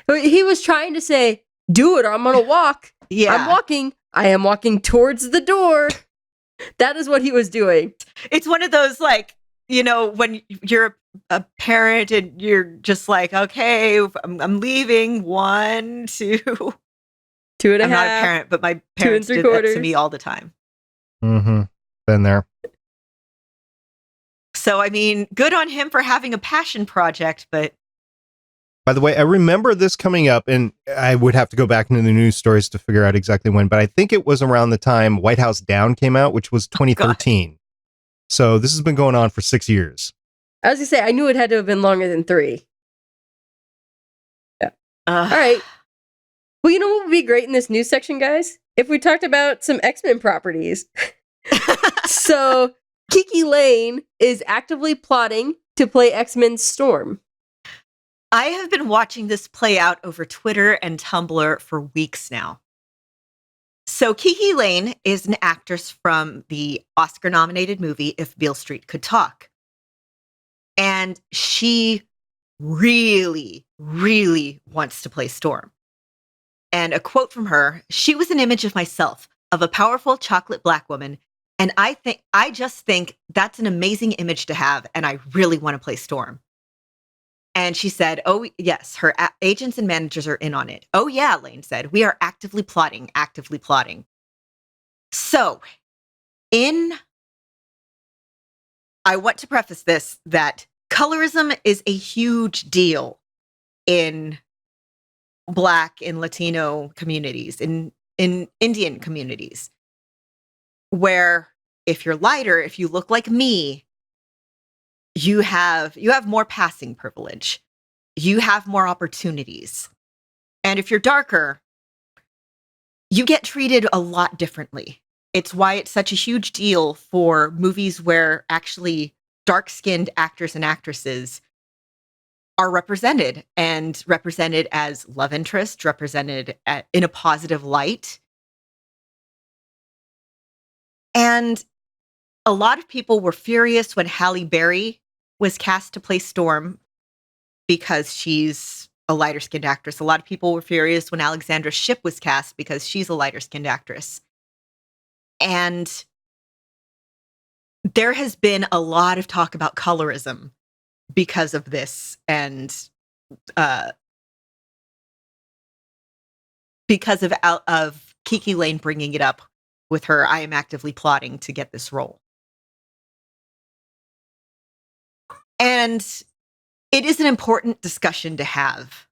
He was trying to say, do it or I'm going to walk. Yeah. I'm walking. I am walking towards the door. That is what he was doing. It's one of those, like, you know, when you're a parent and you're just like, okay, I'm leaving. 1, 2. 2 and a I'm half. not a parent, but my parents did that to me all the time. Mm-hmm. Been there. So, I mean, good on him for having a passion project, but... By the way, I remember this coming up, and I would have to go back into the news stories to figure out exactly when, but I think it was around the time White House Down came out, which was 2013. So this has been going on for 6 years. I was going to say, I knew it had to have been longer than 3. Yeah. All right. Well, you know what would be great in this news section, guys? If we talked about some X-Men properties. So, Kiki Lane is actively plotting to play X-Men Storm. I have been watching this play out over Twitter and Tumblr for weeks now. So Kiki Lane is an actress from the Oscar-nominated movie If Beale Street Could Talk. And she really, really wants to play Storm. And a quote from her, "She was an image of myself, of a powerful chocolate black woman. And I just think that's an amazing image to have. And I really want to play Storm." And she said, oh, yes, her agents and managers are in on it. Oh, yeah, Lane said, we are actively plotting. So, I want to preface this that colorism is a huge deal in Black and Latino communities, in Indian communities, where if you're lighter, if you look like me, you have more passing privilege. You have more opportunities. And if you're darker, you get treated a lot differently. It's why it's such a huge deal for movies where actually dark-skinned actors and actresses are represented as love interest, represented in a positive light. And a lot of people were furious when Halle Berry was cast to play Storm because she's a lighter-skinned actress. A lot of people were furious when Alexandra Shipp was cast because she's a lighter-skinned actress. And there has been a lot of talk about colorism because of this, and because of Kiki Lane bringing it up with her, I am actively plotting to get this role. And it is an important discussion to have.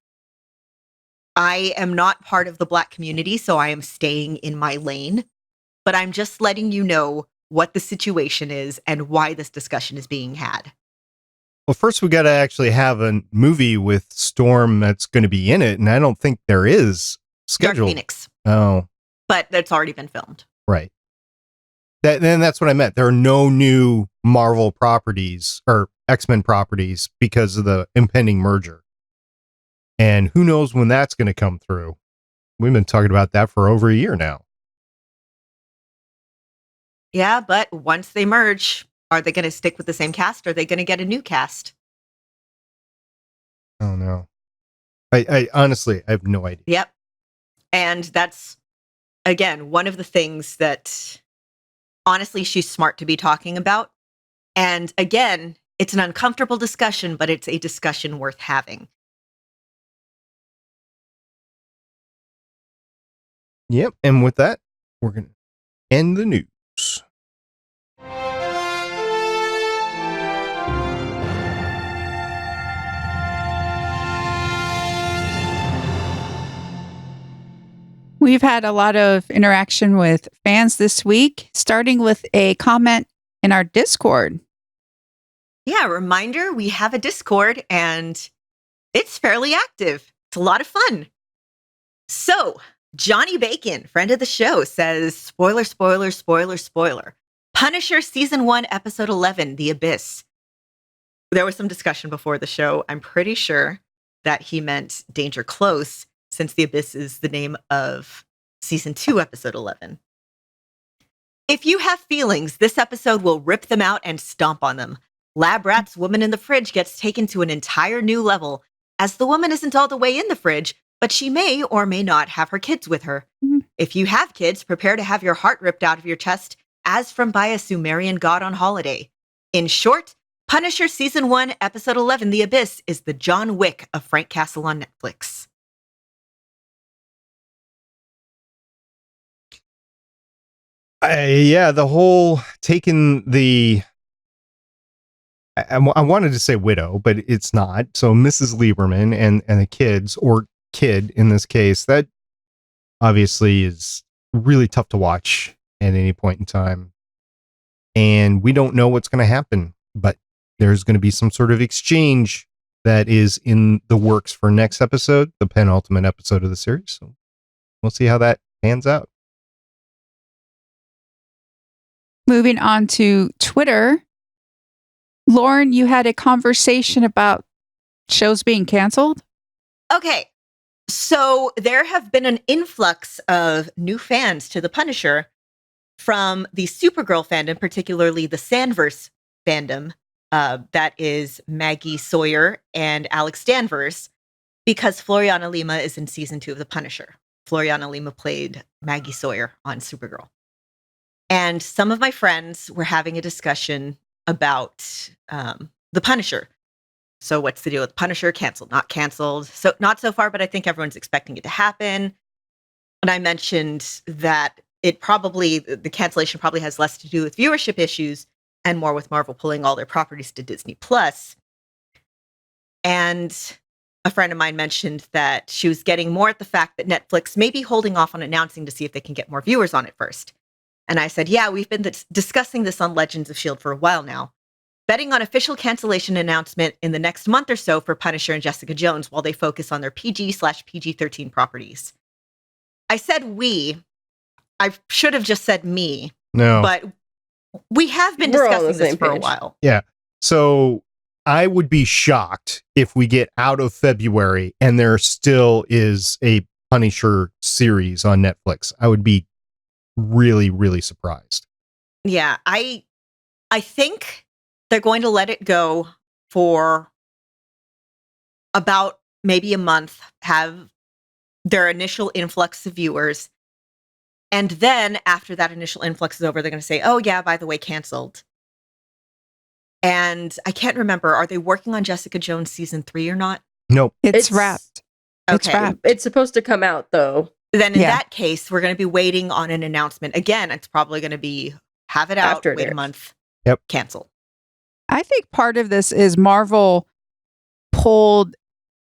I am not part of the Black community, so I am staying in my lane, but I'm just letting you know what the situation is and why this discussion is being had. Well, first we got to actually have a movie with Storm that's going to be in it, and I don't think there is scheduled. Dark Phoenix. Oh. But that's already been filmed. Right. Then that's what I meant. There are no new Marvel properties or X-Men properties because of the impending merger. And who knows when that's going to come through. We've been talking about that for over a year now. Yeah, but once they merge, are they going to stick with the same cast? Or are they going to get a new cast? Oh, no. I honestly, I have no idea. Yep. And that's, again, one of the things that, honestly, she's smart to be talking about. And again, it's an uncomfortable discussion, but it's a discussion worth having. Yep. And with that, we're going to end the news. We've had a lot of interaction with fans this week, starting with a comment in our Discord. Yeah, reminder, we have a Discord and it's fairly active. It's a lot of fun. So, Johnny Bacon, friend of the show, says, spoiler, spoiler, spoiler, spoiler. Punisher Season 1, Episode 11, The Abyss. There was some discussion before the show. I'm pretty sure that he meant Danger Close, since The Abyss is the name of Season 2, Episode 11. If you have feelings, this episode will rip them out and stomp on them. Lab Rat's woman in the fridge gets taken to an entire new level, as the woman isn't all the way in the fridge, but she may or may not have her kids with her. If you have kids, prepare to have your heart ripped out of your chest, as from by a Sumerian god on holiday. In short, Punisher Season 1, Episode 11, The Abyss, is the John Wick of Frank Castle on Netflix. Yeah, the whole taking the... I wanted to say widow, but it's not. So Mrs. Lieberman and the kids, or kid in this case, that obviously is really tough to watch at any point in time. And we don't know what's going to happen, but there's going to be some sort of exchange that is in the works for next episode, the penultimate episode of the series. So we'll see how that pans out. Moving on to Twitter. Lauren, you had a conversation about shows being canceled? Okay, so there have been an influx of new fans to The Punisher from the Supergirl fandom, particularly the Sandverse fandom. That is Maggie Sawyer and Alex Danvers, because Floriana Lima is in season 2 of The Punisher. Floriana Lima played Maggie Sawyer on Supergirl. And some of my friends were having a discussion about The Punisher. So what's the deal with Punisher? Canceled, not canceled. So not so far, but I think everyone's expecting it to happen. And I mentioned that it probably, the cancellation probably has less to do with viewership issues and more with Marvel pulling all their properties to Disney Plus. And a friend of mine mentioned that she was getting more at the fact that Netflix may be holding off on announcing to see if they can get more viewers on it first. And I said, yeah, we've been discussing this on Legends of S.H.I.E.L.D. for a while now. Betting on official cancellation announcement in the next month or so for Punisher and Jessica Jones while they focus on their PG/PG-13 properties. I said we. I should have just said me. No. But we have been We're all on discussing the this same for a page. while. Yeah. So I would be shocked if we get out of February and there still is a Punisher series on Netflix. I would be really, really surprised. Yeah, I think they're going to let it go for about maybe a month, have their initial influx of viewers. And then after that initial influx is over, they're going to say, oh yeah, by the way, canceled. And I can't remember, are they working on Jessica Jones season 3 or not? Nope. It's wrapped. It's Okay. wrapped. It's supposed to come out, though. Then in Yeah. that case, we're going to be waiting on an announcement. Again, it's probably going to be have it out, After it wait a airs. month, Yep. cancel. I think part of this is Marvel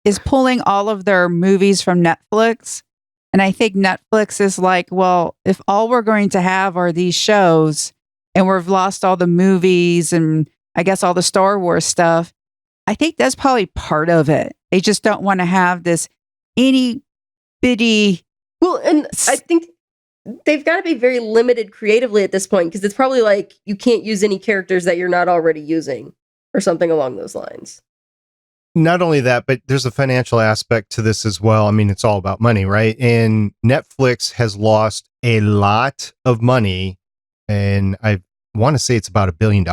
is pulling all of their movies from Netflix. And I think Netflix is like, well, if all we're going to have are these shows and we've lost all the movies and I guess all the Star Wars stuff, I think that's probably part of it. They just don't want to have this itty bitty. Well, and I think they've got to be very limited creatively at this point, because it's probably like you can't use any characters that you're not already using or something along those lines. Not only that, but there's a financial aspect to this as well. I mean, it's all about money, right? And Netflix has lost a lot of money, and I want to say it's about $1 billion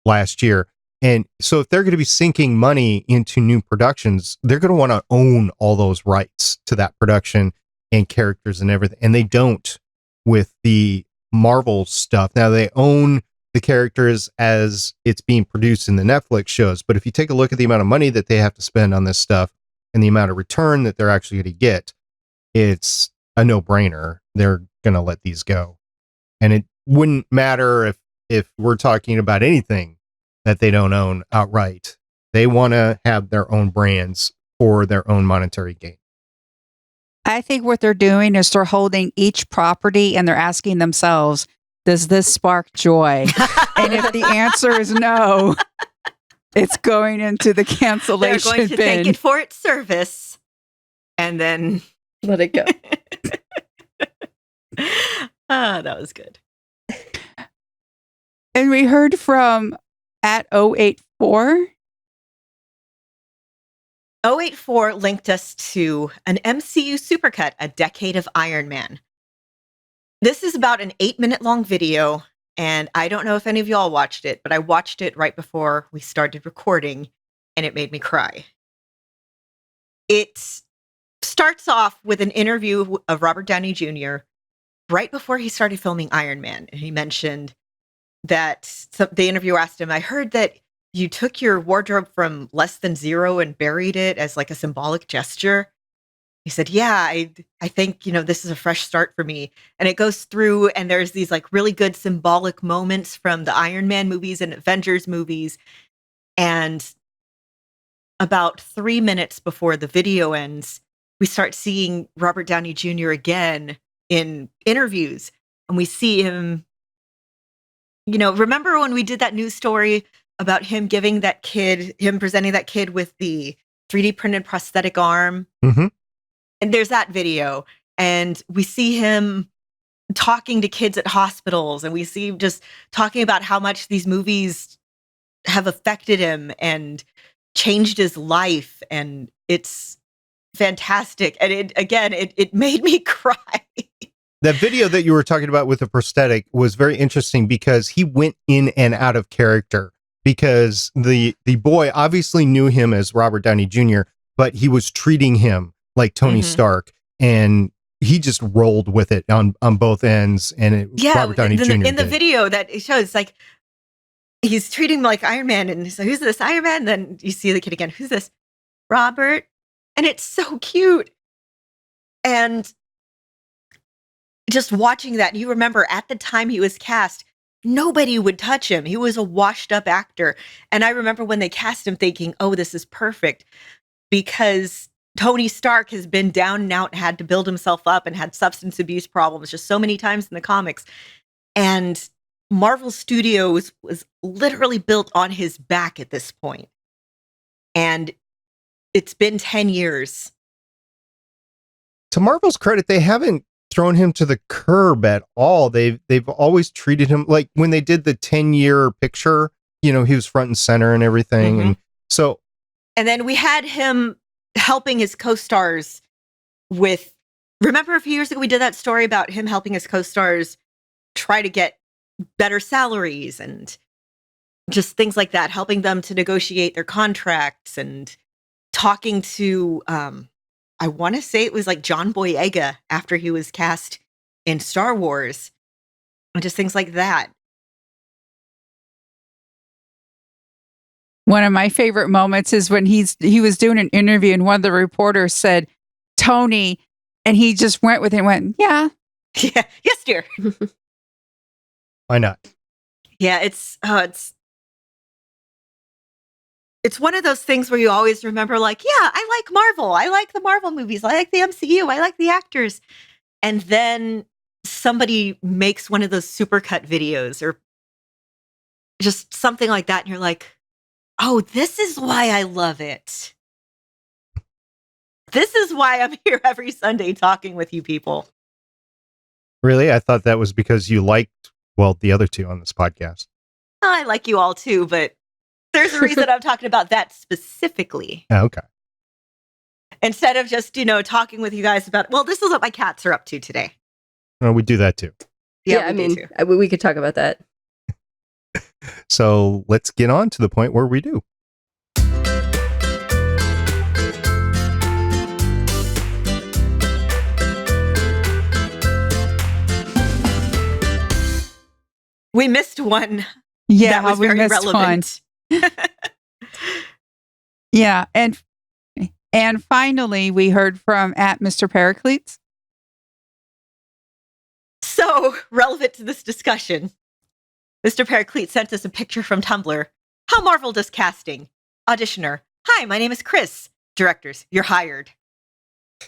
last year. And so if they're going to be sinking money into new productions, they're going to want to own all those rights to that production and characters and everything. And they don't with the Marvel stuff. Now they own the characters as it's being produced in the Netflix shows. But if you take a look at the amount of money that they have to spend on this stuff and the amount of return that they're actually going to get, it's a no-brainer. They're going to let these go. And it wouldn't matter if we're talking about anything that they don't own outright. They want to have their own brands for their own monetary gain. I I think what they're doing is they're holding each property and they're asking themselves, does this spark joy? And if the answer is no, it's going into the They're cancellation going to bin. thank it for its service and then Let it go. that was good. And we heard from at 084. 084 linked us to an MCU supercut, A Decade of Iron Man. This is about an 8-minute long video, and I don't know if any of y'all watched it, but I watched it right before we started recording, and it made me cry. It starts off with an interview of Robert Downey Jr. right before he started filming Iron Man, and he mentioned that the interviewer asked him, I heard that you took your wardrobe from less than zero and buried it as like a symbolic gesture. He said, yeah, I think, this is a fresh start for me. And it goes through and there's these like really good symbolic moments from the Iron Man movies and Avengers movies. And about 3 minutes before the video ends, we start seeing Robert Downey Jr. again in interviews. And we see him, remember when we did that news story about him presenting that kid with the 3D printed prosthetic arm? Mm-hmm. And there's that video. And we see him talking to kids at hospitals. And we see him just talking about how much these movies have affected him and changed his life. And it's fantastic. And it made me cry. That video that you were talking about with the prosthetic was very interesting because he went in and out of character because the boy obviously knew him as Robert Downey Jr., but he was treating him like Tony Stark, and he just rolled with it on both ends. And Robert Downey Jr. in the video that it shows, like he's treating him like Iron Man, and he's like, "Who's this Iron Man?" Then you see the kid again. Who's this? Robert, and it's so cute. And just watching that, you remember at the time he was cast, nobody would touch him. He was a washed up actor. And I remember when they cast him thinking, oh, this is perfect, because Tony Stark has been down and out and had to build himself up and had substance abuse problems just so many times in the comics. And Marvel Studios was literally built on his back at this point. And it's been 10 years. To Marvel's credit, they haven't thrown him to the curb at all. They've always treated him like when they did the 10-year picture, he was front and center and everything. Mm-hmm. And then we had him helping his co-stars with, remember a few years ago we did that story about him helping his co-stars try to get better salaries and just things like that, helping them to negotiate their contracts and talking to I want to say it was like John Boyega after he was cast in Star Wars and just things like that. One of my favorite moments is when he was doing an interview and one of the reporters said, Tony, and he just went with it and went, yeah. Yeah. Yes, dear. Why not? Yeah, it's one of those things where you always remember, like, yeah, I like Marvel. I like the Marvel movies. I like the MCU. I like the actors. And then somebody makes one of those supercut videos or just something like that. And you're like, oh, this is why I love it. This is why I'm here every Sunday talking with you people. Really? I thought that was because you liked, the other two on this podcast. I like you all too, but there's a reason I'm talking about that specifically. Oh, okay. Instead of just, talking with you guys about, this is what my cats are up to today. Well, we do that too. Yeah, we could talk about that. So let's get on to the point where we do. We missed one. Yeah, that was we very missed relevant. one. Yeah, and finally we heard from at Mr. Pericles. So relevant to this discussion, Mr. Pericles sent us a picture from Tumblr. How Marvel does casting. Auditioner. Hi, my name is Chris. Directors, you're hired.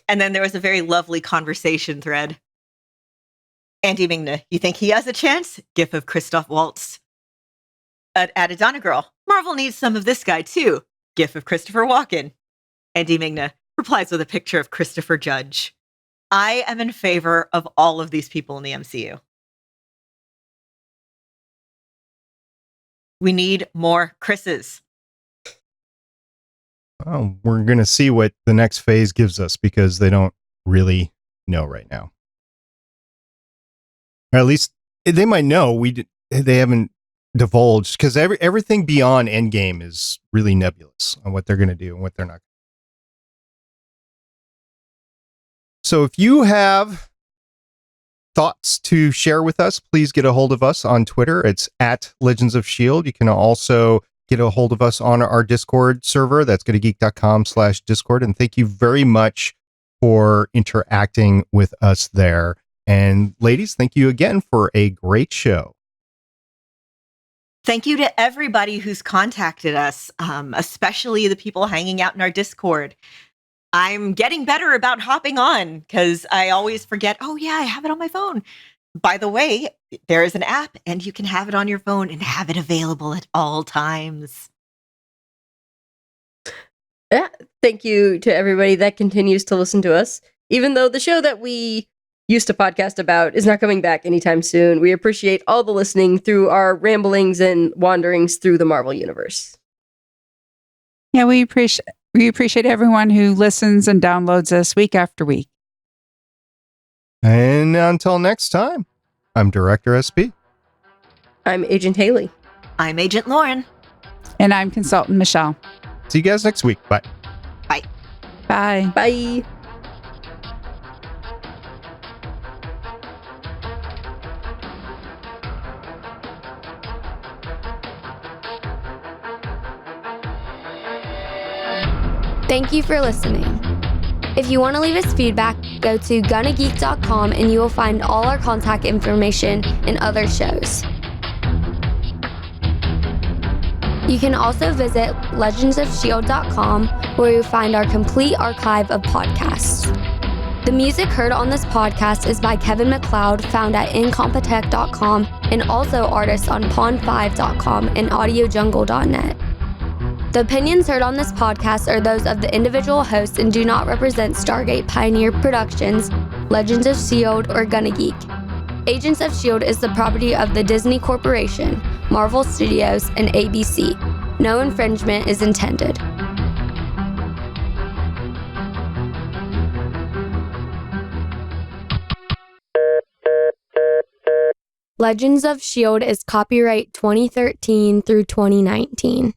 And then there was a very lovely conversation thread. Andy Mingna, you think he has a chance? GIF of Christoph Waltz. At Adidana Girl, Marvel needs some of this guy too. GIF of Christopher Walken. Andy Mingna replies with a picture of Christopher Judge. I am in favor of all of these people in the MCU. We need more Chris's. Well, we're going to see what the next phase gives us because they don't really know right now. Or at least they might know. They haven't divulged because everything beyond Endgame is really nebulous on what they're going to do and what they're not. So if you have thoughts to share with us, please get a hold of us on Twitter. It's at Legends of S.H.I.E.L.D. You can also get a hold of us on our Discord server. That's gonageek.com/Discord. And thank you very much for interacting with us there. And ladies, thank you again for a great show. Thank you to everybody who's contacted us, especially the people hanging out in our Discord. I'm getting better about hopping on because I always forget, oh yeah, I have it on my phone. By the way, there is an app and you can have it on your phone and have it available at all times. Yeah, thank you to everybody that continues to listen to us. Even though the show that we used to podcast about is not coming back anytime soon, we appreciate all the listening through our ramblings and wanderings through the Marvel Universe. Yeah, we appreciate everyone who listens and downloads us week after week. And until next time, I'm Director SB. I'm Agent Haley. I'm Agent Lauren. And I'm Consultant Michelle. See you guys next week. Bye. Bye. Bye. Bye. Thank you for listening. If you want to leave us feedback, go to gonageek.com and you will find all our contact information and other shows. You can also visit legendsofshield.com where you'll find our complete archive of podcasts. The music heard on this podcast is by Kevin MacLeod, found at incompetech.com, and also artists on pond5.com and audiojungle.net. The opinions heard on this podcast are those of the individual hosts and do not represent Stargate Pioneer Productions, Legends of S.H.I.E.L.D., or Gonna Geek. Agents of S.H.I.E.L.D. is the property of the Disney Corporation, Marvel Studios, and ABC. No infringement is intended. Legends of S.H.I.E.L.D. is copyright 2013 through 2019.